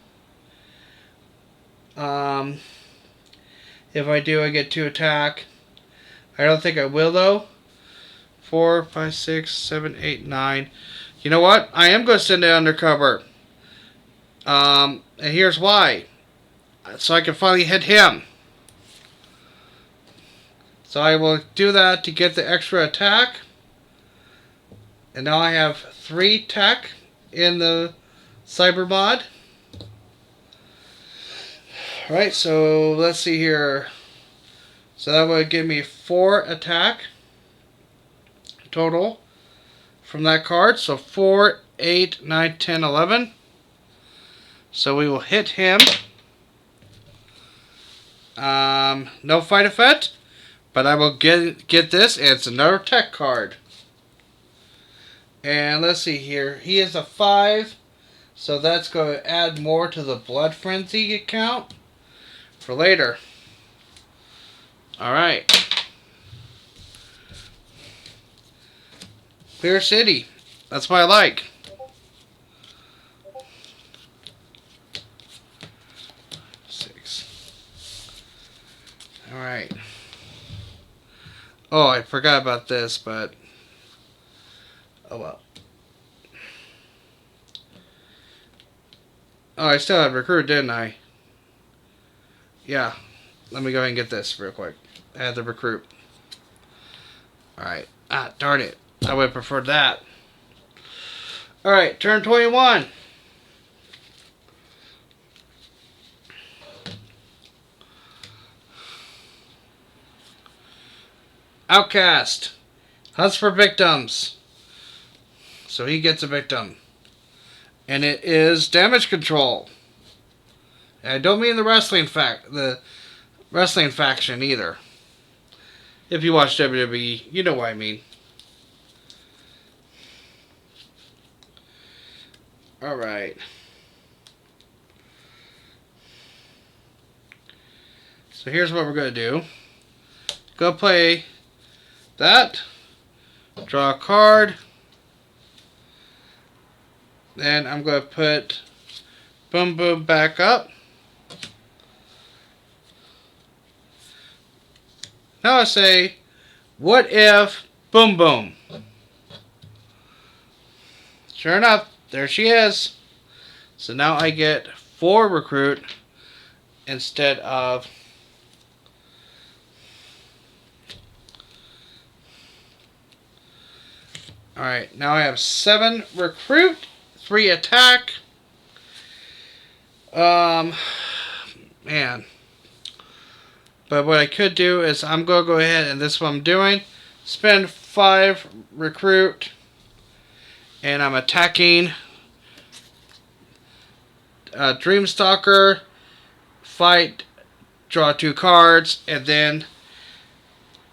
If I do, I get 2 attack. I don't think I will though. 4, 5, 6, 7, 8, 9. You know what? I am going to send it undercover. And here's why. So I can finally hit him. So I will do that to get the extra attack. And now I have 3 tech in the cyber mod. Alright, so let's see here. So that would give me 4 attack total from that card. So 4, 8, 9, 10, 11. So we will hit him. No fight effect, but I will get this. It's another tech card. And let's see here. He is a 5, so that's going to add more to the Blood Frenzy account for later. Alright. Clear City. That's what I like. Alright. Oh, I forgot about this, but oh well. Oh, I still had recruit, didn't I? Yeah. Let me go ahead and get this real quick. Add the recruit. Alright. Ah, darn it. I would have preferred that. Alright, turn 21. Outcast. Hunts for victims. So he gets a victim. And it is damage control. And I don't mean the wrestling faction either. If you watch WWE, you know what I mean. Alright. So here's what we're going to do. Go play that. Draw a card. Then I'm going to put Boom Boom back up. Now I say, what if Boom Boom? Sure enough, there she is. So now I get 4 recruit instead of alright, now I have 7 recruit, 3 attack. Man. But what I could do is I'm going to go ahead, and this is what I'm doing. Spend 5 recruit. And I'm attacking Dreamstalker. Fight. Draw 2 cards. And then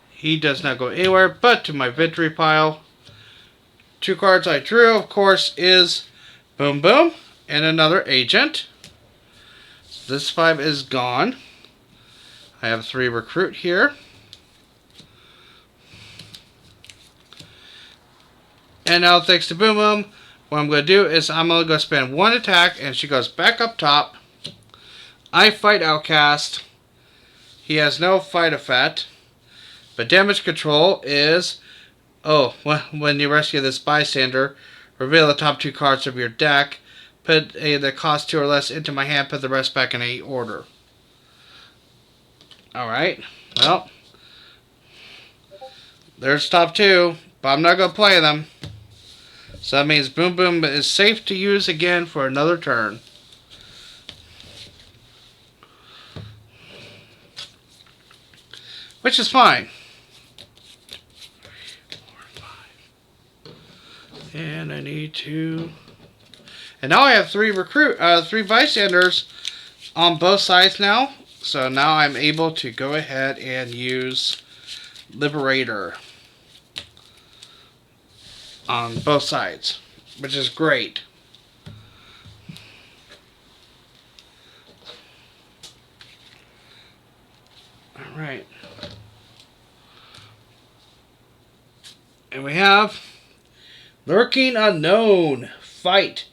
he does not go anywhere but to my victory pile. 2 cards I drew, of course, is Boom Boom. And another agent. So this 5 is gone. I have 3 recruit here. And now thanks to Boom Boom, what I'm going to do is I'm only going to spend 1 attack and she goes back up top. I fight Outcast. He has no fight effect. But damage control is, when you rescue this bystander, reveal the top 2 cards of your deck. Put a that cost 2 or less into my hand, put the rest back in a order. Alright, well, there's top 2, but I'm not going to play them. So that means Boom Boom is safe to use again for another turn. Which is fine. 4, 5. And I need to... And now I have 3 bystanders on both sides now. So now I'm able to go ahead and use Liberator on both sides, which is great. Alright. And we have Lurking Unknown. Fight.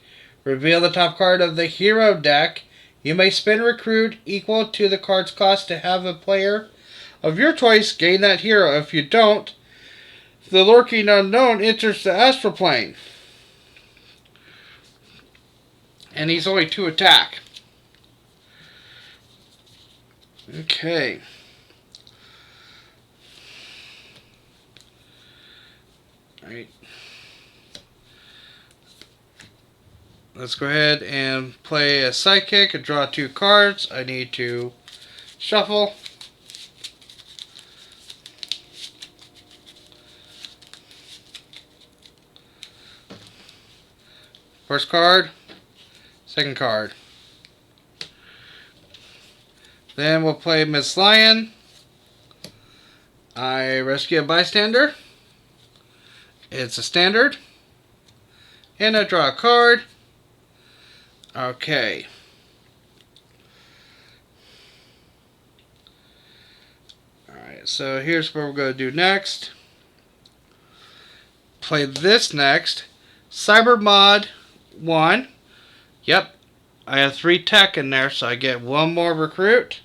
Reveal the top card of the hero deck. You may spend recruit equal to the card's cost to have a player of your choice gain that hero. If you don't, the Lurking Unknown enters the astral plane. And he's only 2 attack. Okay. Alright. Let's go ahead and play a sidekick and draw 2 cards. I need to shuffle. First card, second card. Then we'll play Miss Lion. I rescue a bystander. It's a standard. And I draw a card. Okay. Alright, so here's what we're going to do next. Play this next. Cyber Mod 1. Yep. I have 3 tech in there, so I get 1 more recruit.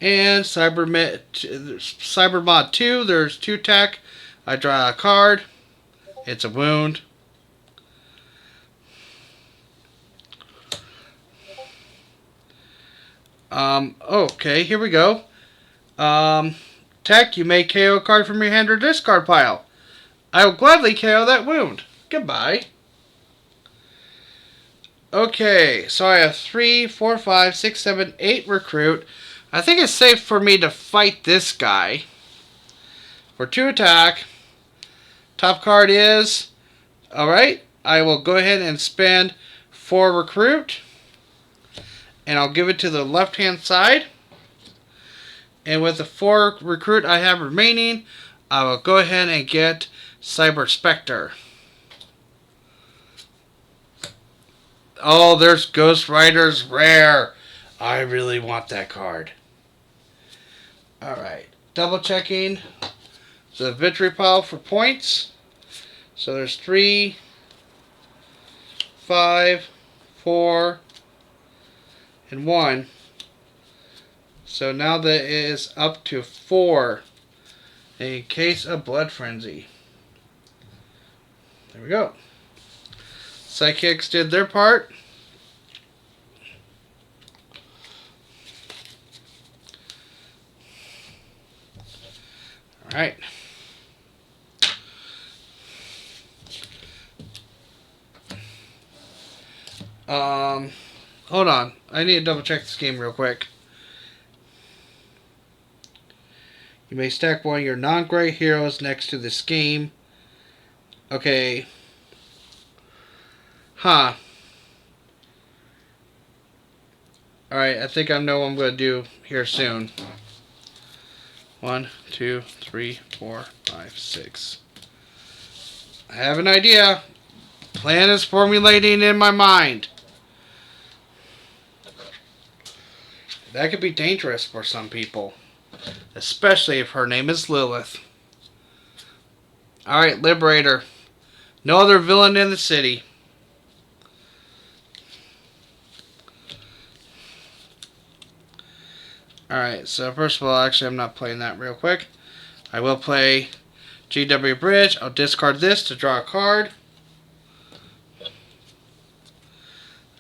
And Cyber Mod 2, there's 2 tech. I draw a card. It's a wound. Okay, here we go. Tech, you may KO a card from your hand or discard pile. I will gladly KO that wound. Goodbye. Okay, so I have 3, 4, 5, 6, 7, 8 recruit. I think it's safe for me to fight this guy. For 2 attack. Top card is... Alright, I will go ahead and spend 4 recruit. And I'll give it to the left hand side. And with the 4 recruit I have remaining, I will go ahead and get Cyber Spectre. Oh, there's Ghost Rider's rare. I really want that card. Alright, double checking the victory pile for points. So there's 3, 5, 4, and 1. So now that is up to 4. A case of Blood Frenzy. There we go. Psychics did their part. Alright. Hold on. I need to double check this game real quick. You may stack one of your non-gray heroes next to this game. Okay. Huh. Alright, I think I know what I'm going to do here soon. 1, 2, 3, 4, 5, 6. I have an idea. Plan is formulating in my mind. That could be dangerous for some people. Especially if her name is Lilith. Alright, Liberator. No other villain in the city. Alright, so first of all, actually I'm not playing that real quick. I will play GW Bridge. I'll discard this to draw a card.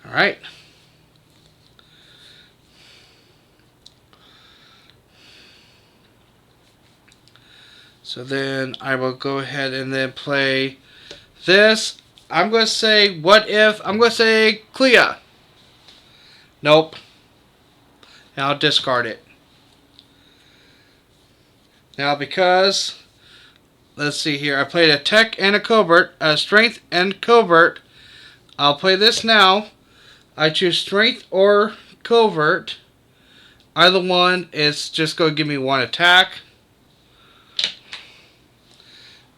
Alright. So then I will go ahead and then play this. I'm going to say, what if... I'm going to say Clea. Nope. And I'll discard it. Now because... Let's see here. I played a Tech and a Covert. A Strength and Covert. I'll play this now. I choose Strength or Covert. Either one is just going to give me 1 attack.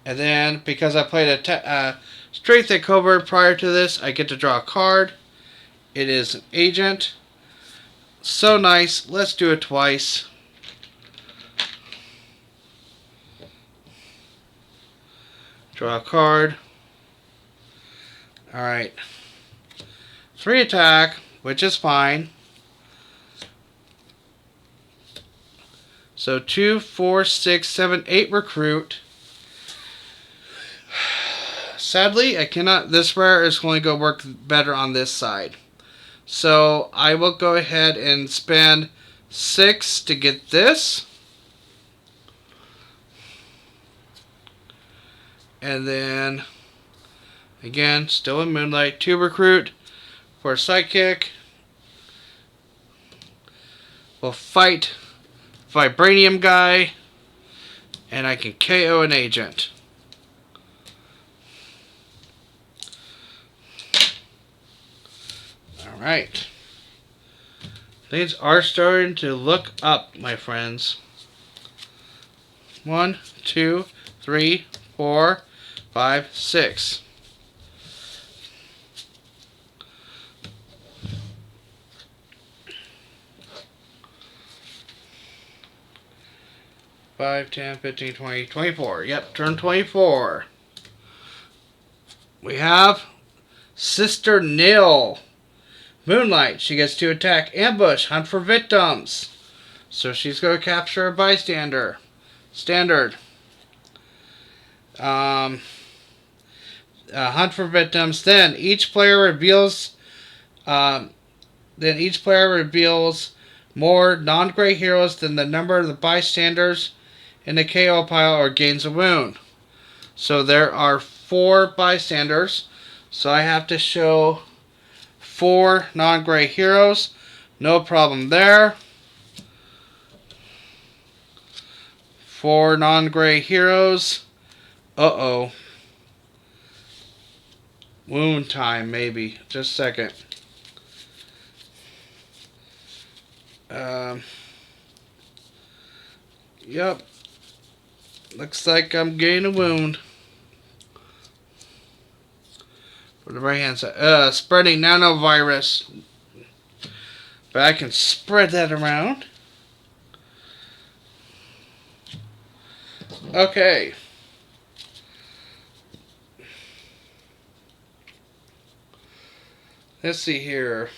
And then, because I played a Strength and Covert prior to this, I get to draw a card. It is an agent. So nice. Let's do it twice. Draw a card. Alright. 3 attack, which is fine. So 2, 4, 6, 7, 8 recruit. Sadly, I cannot. This rare is going to go work better on this side. So I will go ahead and spend 6 to get this. And then, again, still in Moonlight, 2 recruit for a Psychic. We'll fight Vibranium guy. And I can KO an agent. Alright. Things are starting to look up, my friends. 1, 2, 3, 4, 5, 6. Five, 10, 15, 20, 24. Yep, turn 24. We have Sister Nil. Moonlight. She gets to attack, ambush, hunt for victims. So she's going to capture a bystander. Standard. Hunt for victims. Then each player reveals. More non-gray heroes than the number of the bystanders in the KO pile or gains a wound. So there are 4 bystanders. So I have to show 4 non-gray heroes. No problem there. 4 non-gray heroes. Uh-oh. Wound time, maybe. Just a second. Yep. Looks like I'm getting a wound. For the right hand side. Spreading nanovirus. But I can spread that around. Okay. Let's see here.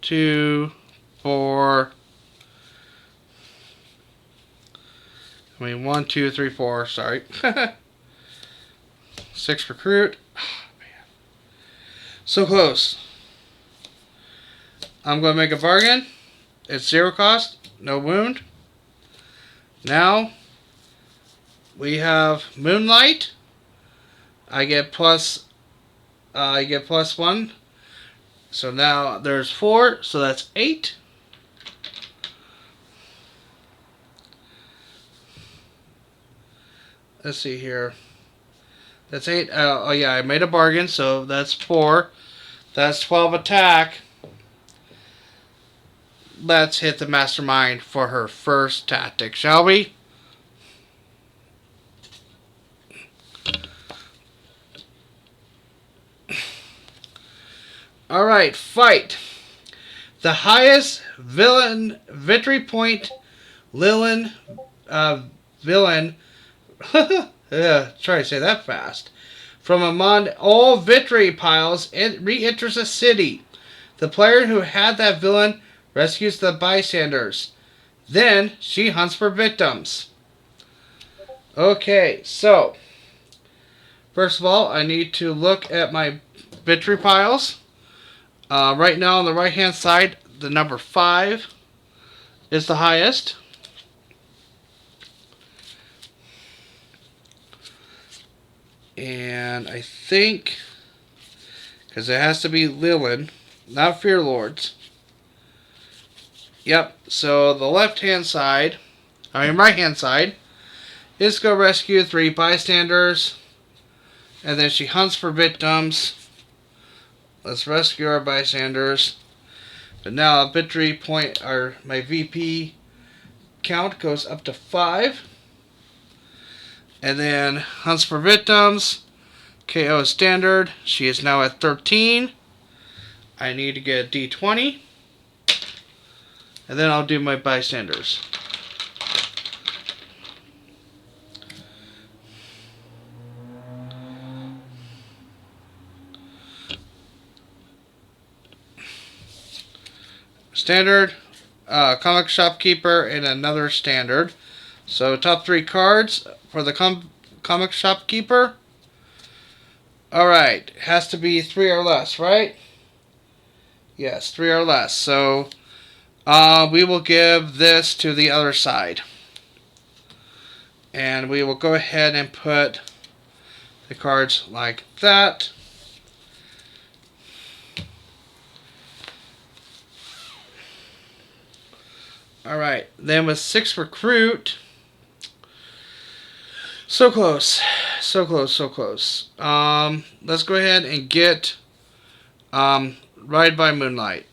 2, 4. 1, 2, 3, 4. Sorry. 6 recruit. Oh, man. So close. I'm going to make a bargain. It's 0 cost. No wound. Now, we have Moonlight. I get plus 1. So now there's 4. So that's 8. Let's see here. That's 8. Oh yeah, I made a bargain. So that's 4. That's 12 attack. Let's hit the mastermind for her first tactic, shall we? Alright, fight. The highest villain victory point villain try to say that fast. From among all victory piles, it re-enters a city. The player who had that villain rescues the bystanders. Then she hunts for victims. Okay, so first of all, I need to look at my victory piles. Right now on the right hand side, the number 5 is the highest. And I think, because it has to be Lilin, not Fear Lords. Yep, so the right hand side is go rescue 3 bystanders. And then she hunts for victims. Let's rescue our bystanders. But now a victory point, or my VP count goes up to 5. And then hunts for victims. KO standard. She is now at 13. I need to get a D20. And then I'll do my bystanders. Standard, comic shopkeeper, and another standard. So top 3 cards for the comic shopkeeper. Alright, has to be 3 or less, right? Yes, 3 or less. So we will give this to the other side. And we will go ahead and put the cards like that. Alright, then with 6 recruit. So close. So close, so close. Let's go ahead and get Ride by Moonlight.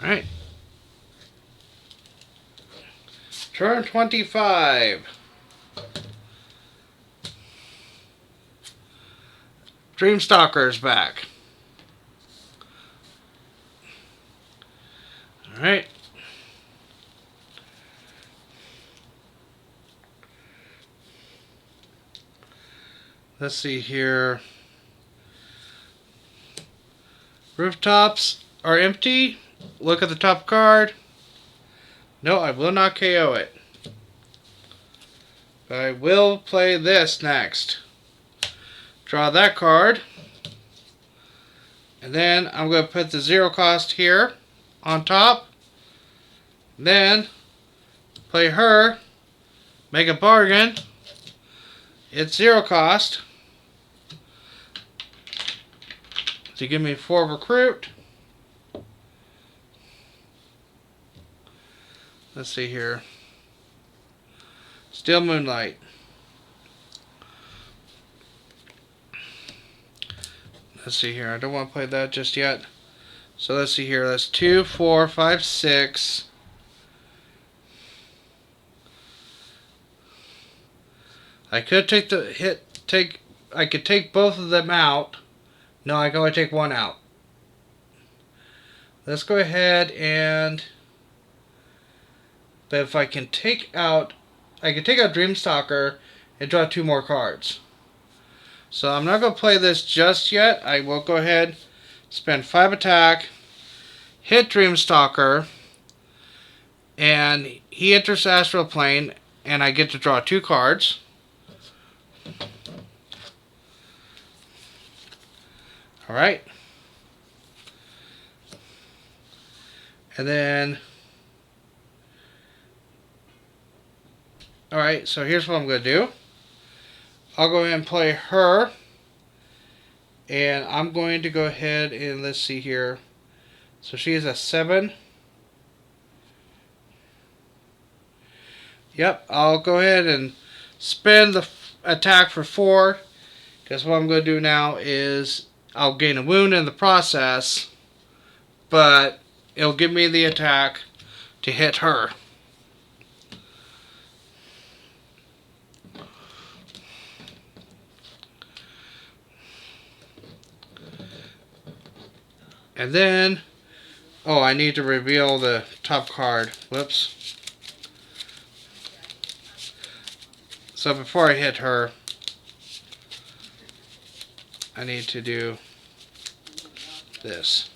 Alright. Turn 25. Dreamstalker's back. Alright. Let's see here. Rooftops are empty. Look at the top card. No, I will not KO it. But I will play this next. Draw that card. And then I'm going to put the 0 cost here on top. Then play her. Make a bargain. It's 0 cost. To give me 4 recruit. Let's see here. Still Moonlight. Let's see here. I don't want to play that just yet. So let's see here. That's 2, 4, 5, 6. I could take the hit. I could take both of them out. No, I can only take one out. Let's go ahead and. But if I can take out, I can take out Dreamstalker and draw 2 more cards. So I'm not going to play this just yet. I will go ahead, spend 5 attack, hit Dreamstalker, and he enters the Astral Plane, and I get to draw 2 cards. Alright. And then... Alright, so here's what I'm going to do. I'll go ahead and play her. And I'm going to go ahead and let's see here. So she is a 7. Yep, I'll go ahead and spend the attack for 4. Because what I'm going to do now is I'll gain a wound in the process. But it'll give me the attack to hit her. And then, oh, I need to reveal the top card. Whoops. So before I hit her, I need to do this.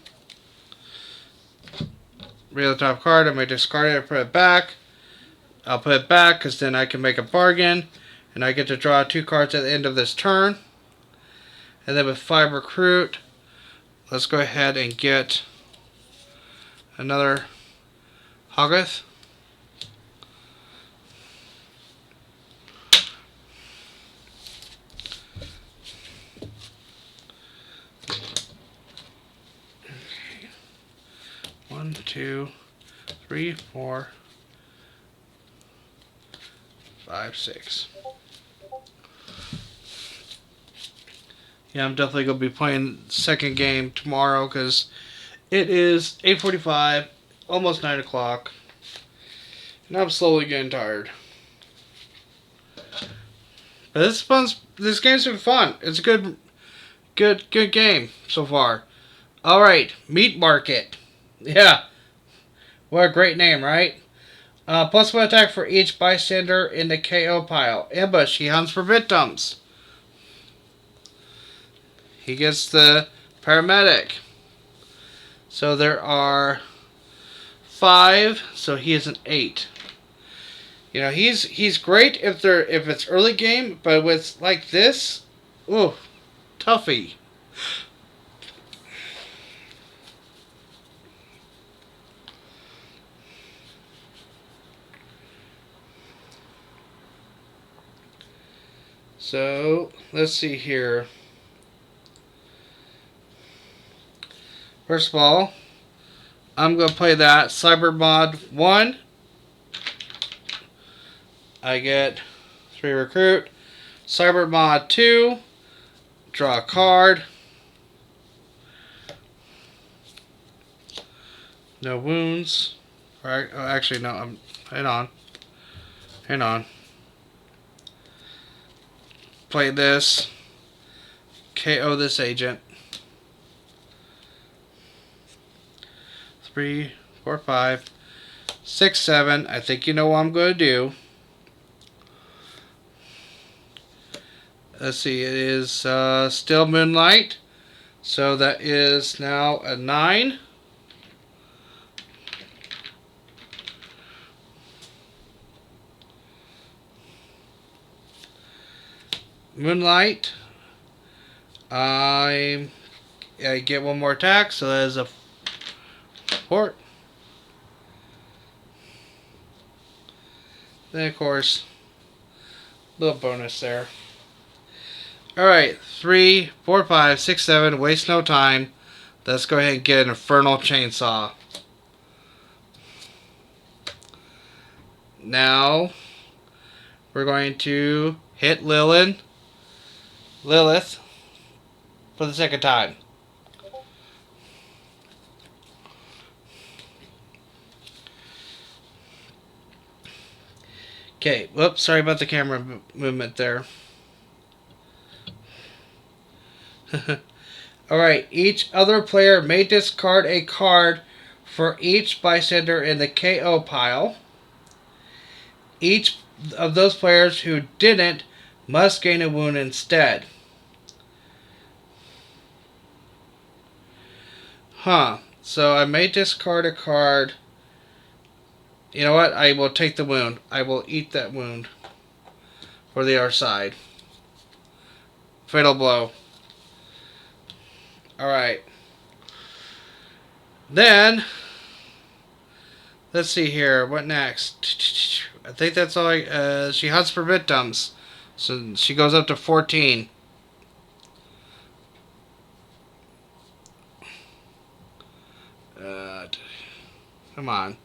Reveal the top card. I'm going to discard it and put it back. I'll put it back because then I can make a bargain. And I get to draw 2 cards at the end of this turn. And then with 5 recruit, let's go ahead and get another Hoggoth. Okay. 1, 2, 3, 4, 5, 6. Yeah, I'm definitely going to be playing the second game tomorrow because it is 8:45, almost 9 o'clock, and I'm slowly getting tired. But this game's been fun. It's a good game so far. All right, Meat Market. Yeah, what a great name, right? +1 attack for each bystander in the KO pile. Ambush. He hunts for victims. He gets the paramedic. So there are 5. So he is an 8. You know, he's great if it's early game, but with like this, ooh, toughy. So let's see here. First of all, I'm going to play that Cyber Mod 1. I get 3 recruit. Cyber Mod 2. Draw a card. No wounds. Or, oh, actually, no. Hang on. Play this. KO this agent. 3, 4, 5, 6, 7. I think you know what I'm going to do. Let's see, it is still Moonlight. So that is now a 9. Moonlight. I get one more attack, so that is a 4. Then, of course, little bonus there. Alright, 3, 4, 5, 6, 7. Waste no time. Let's go ahead and get an Infernal Chainsaw. Now, we're going to hit Lilith for the second time. Okay, whoops, sorry about the camera movement there. Alright, each other player may discard a card for each bystander in the KO pile. Each of those players who didn't must gain a wound instead. So I may discard a card. You know what? I will take the wound. I will eat that wound for the other side. Fatal blow. Alright. Then, let's see here. What next? I think that's all she hunts for victims. So she goes up to 14. Come on.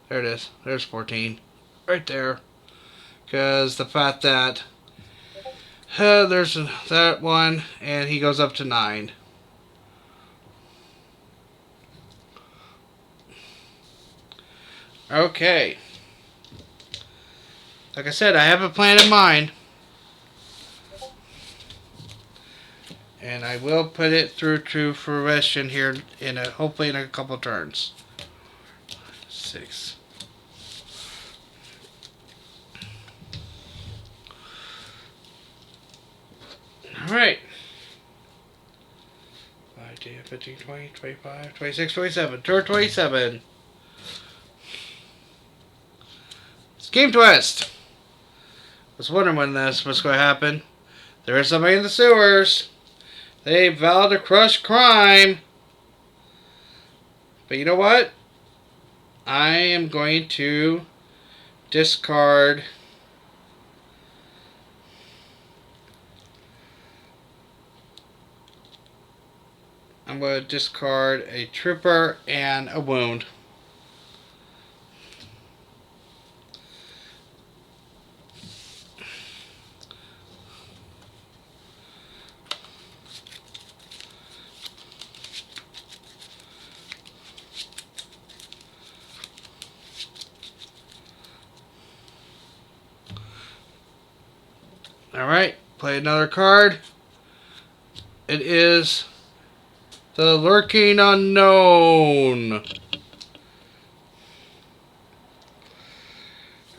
There it is. There's 14. Right there. Because the fact that there's that one, and he goes up to 9. Okay. Like I said, I have a plan in mind. And I will put it through to fruition here hopefully in a couple turns. 6. Alright. 5, 10, 15, 20, 25, 26, 27. Turn 27. Scheme twist. I was wondering when this was going to happen. There is somebody in the sewers. They vowed to crush crime. But you know what? I am going to discard a trooper and a wound. Alright, play another card. It is the Lurking Unknown.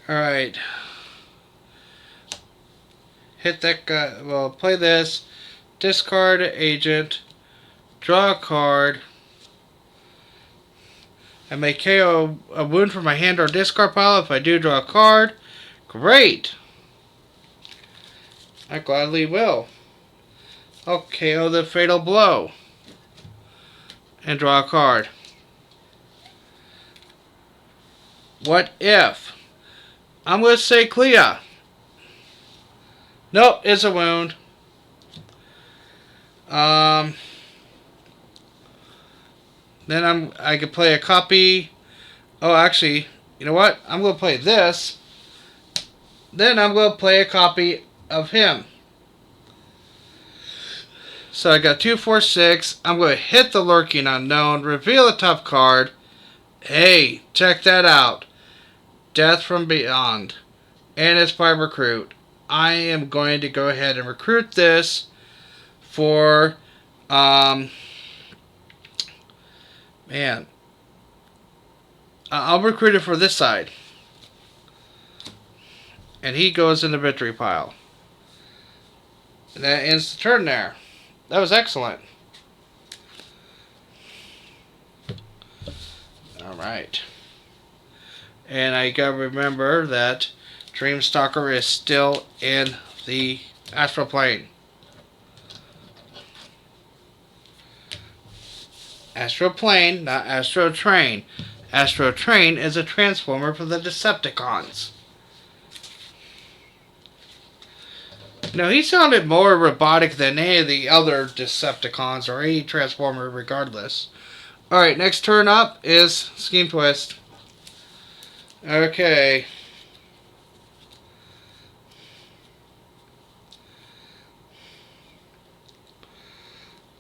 Alright. Hit that guy. Well, play this. Discard agent. Draw a card. I may KO a wound from my hand or discard pile if I do draw a card. Great! I gladly will. I'll KO the Fatal Blow. And draw a card. What if? I'm going to say Clea. Nope, it's a wound. Then I could play a copy. Oh, actually, you know what? I'm going to play this. Then I'm going to play a copy of him. So I got 2, 4, 6. I'm going to hit the Lurking Unknown. Reveal a tough card. Hey, check that out. Death from Beyond. And it's by recruit. I am going to go ahead and recruit this for man. I'll recruit it for this side. And he goes in the victory pile. And that ends the turn there. That was excellent. Alright. And I gotta remember that Dreamstalker is still in the astral plane. Astral plane, not Astro Train. Astro Train is a transformer for the Decepticons. No, he sounded more robotic than any of the other Decepticons or any Transformer regardless. Alright, next turn up is Scheme Twist. Okay.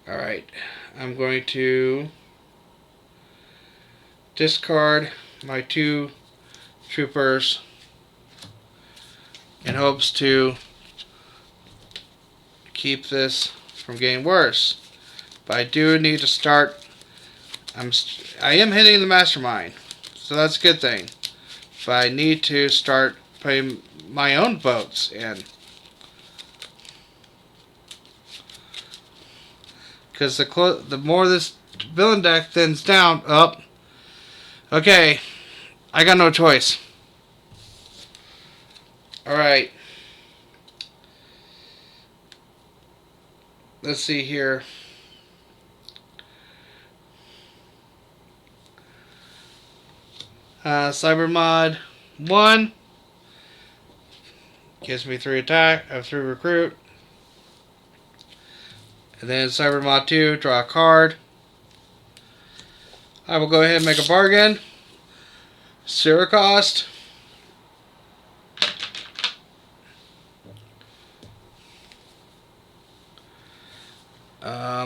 Alright, I'm going to discard my 2 troopers in hopes to keep this from getting worse. But I do need to start. I am hitting the mastermind, so that's a good thing. But I need to start putting my own boats in, because the more this villain deck thins down. Okay, I got no choice. All right. Let's see here. Cyber Mod 1 gives me 3 attack. I have 3 recruit. And then Cyber Mod 2, draw a card. I will go ahead and make a bargain. 0 cost.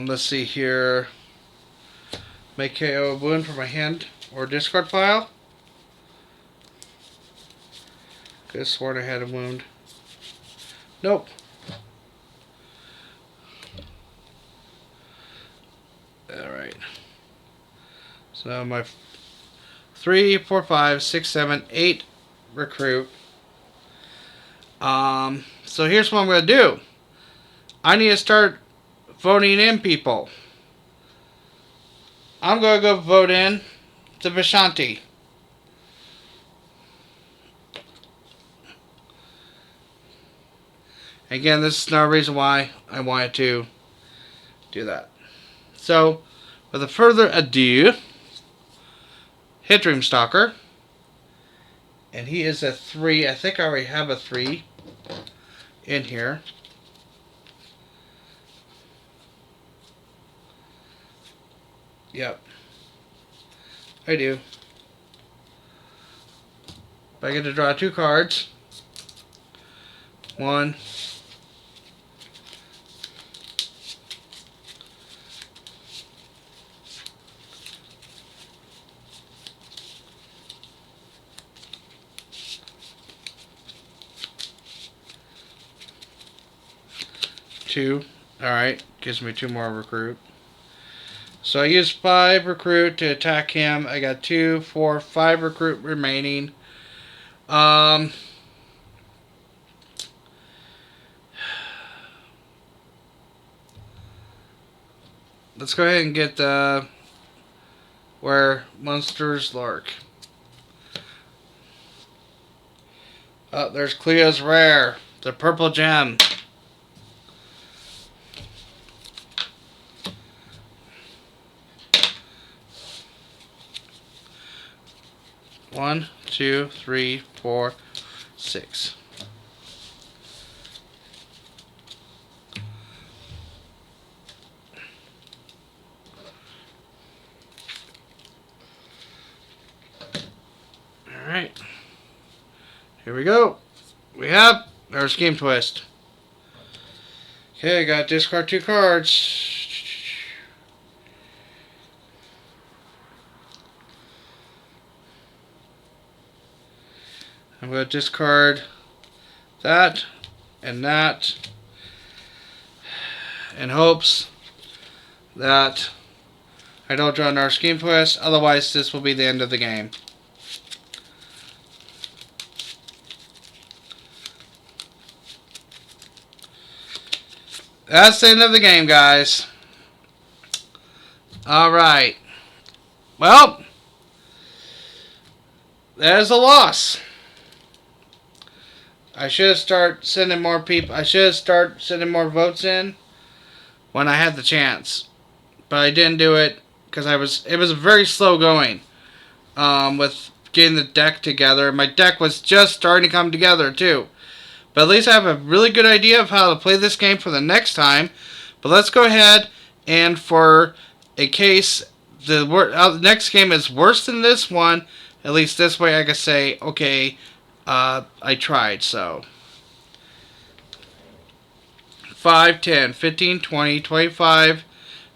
Let's see here. Make KO a wound from my hand or discard pile. Could have sworn I had a wound. Nope. Alright. So my 3, 4, 5, 6, 7, 8 recruit. So here's what I'm going to do. I need to start voting in people. I'm going to go vote in to Vishanti. Again, this is no reason why I wanted to do that. So, without further ado, hit Dreamstalker. And he is a 3. I think I already have a 3 in here. Yep. I do. But I get to draw 2 cards. 1. 2. Alright. Gives me 2 more recruit. So I used 5 recruit to attack him. I got 2, 4, 5 recruit remaining. Let's go ahead and get where monsters lurk. Oh, there's Cleo's rare, the purple gem. One, 2, 3, 4, 6. Alright. Here we go. We have our Scheme Twist. Okay, I got to discard 2 cards. I'm going to discard that and that in hopes that I don't draw another Scheme Twist. Otherwise, this will be the end of the game. That's the end of the game, guys. Alright. Well, there's a loss. I should start sending more people. I should start sending more votes in when I had the chance, but I didn't do it because it was very slow going with getting the deck together. My deck was just starting to come together too. But at least I have a really good idea of how to play this game for the next time. But let's go ahead and for a case the next game is worse than this one, at least this way I can say, okay, I tried. So 5, 10, 15, 20, 25,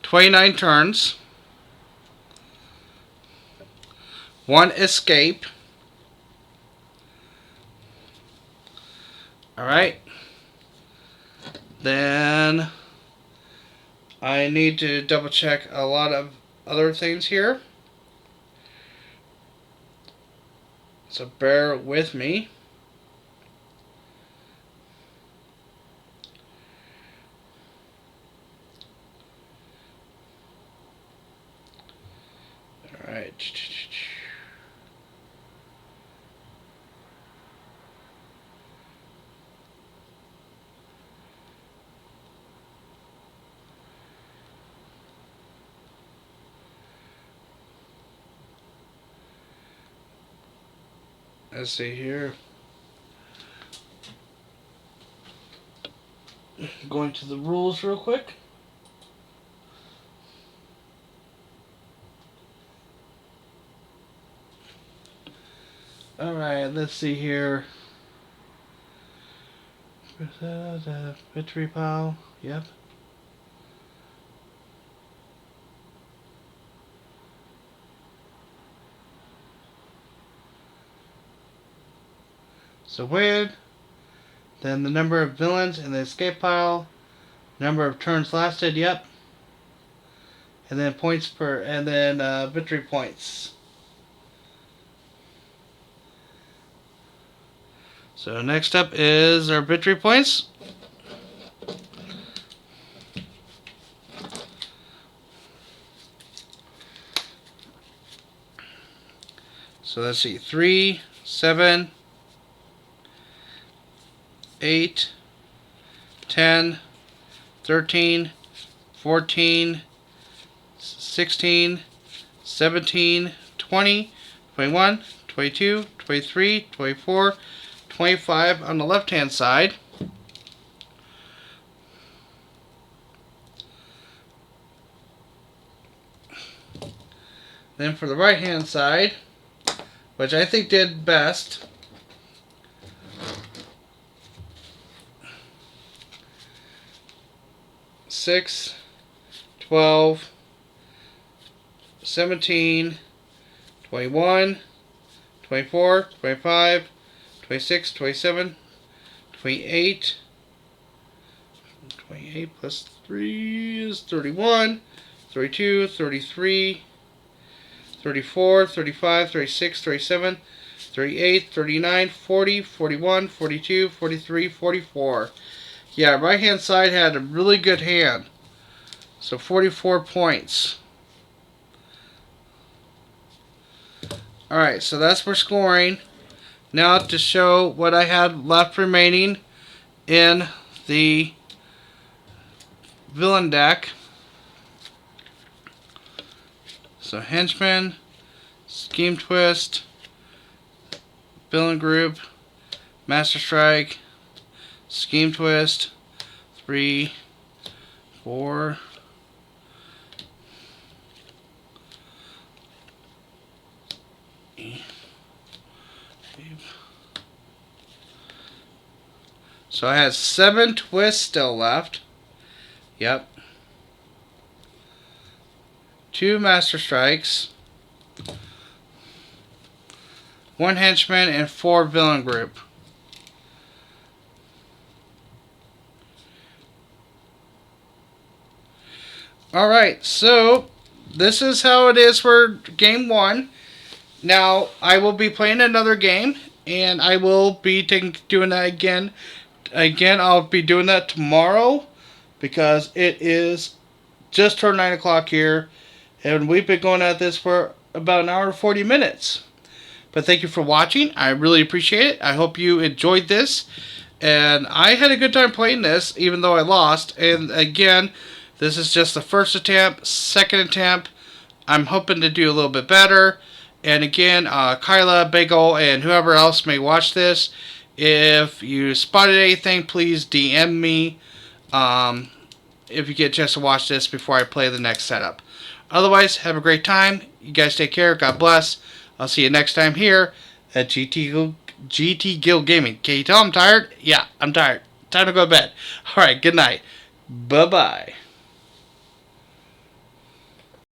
29 turns. 1 escape. Alright. Then I need to double check a lot of other things here. So bear with me. Alright. Let's see here. Going to the rules real quick. Alright, let's see here. Victory pile. Yep. So win. Then the number of villains in the escape pile. Number of turns lasted. Yep. And then points per. And then victory points. So next up is our victory points. So let's see. 3, 7, 8, 10, 13, 14, 16, 17, 20, 21, 22, 23, 24, 25 on the left hand side. Then for the right hand side, which I think did best, six, 12, 17, 21, 24, 25, 26, 27, 28. 28 plus 3 is 31, 32, 33, 34, 35, 36, 37, 38, 39, 40, 41, 42, 43, 44. Yeah, right hand side had a really good hand. So 44 points. Alright, so that's for scoring. Now to show what I had left remaining in the villain deck. So Henchman, Scheme Twist, Villain Group, Master Strike, Scheme Twist, 3, 4, so I had 7 twists still left. Yep. 2 Master Strikes, 1 Henchman, and 4 Villain Group. Alright, so this is how it is for game 1. Now, I will be playing another game, and I will be doing that again. I'll be doing that tomorrow. because it is just turned 9 o'clock here, and we've been going at this for about an hour and 40 minutes. But thank you for watching. I really appreciate it. I hope you enjoyed this. And I had a good time playing this, even though I lost. And again, this is just the first attempt, second attempt. I'm hoping to do a little bit better. And again, Kyla, Bagel, and whoever else may watch this, if you spotted anything, please DM me if you get a chance to watch this before I play the next setup. Otherwise, have a great time. You guys take care. God bless. I'll see you next time here at GT Guild Gaming. Can you tell I'm tired? Yeah, I'm tired. Time to go to bed. Alright, good night. Bye-bye.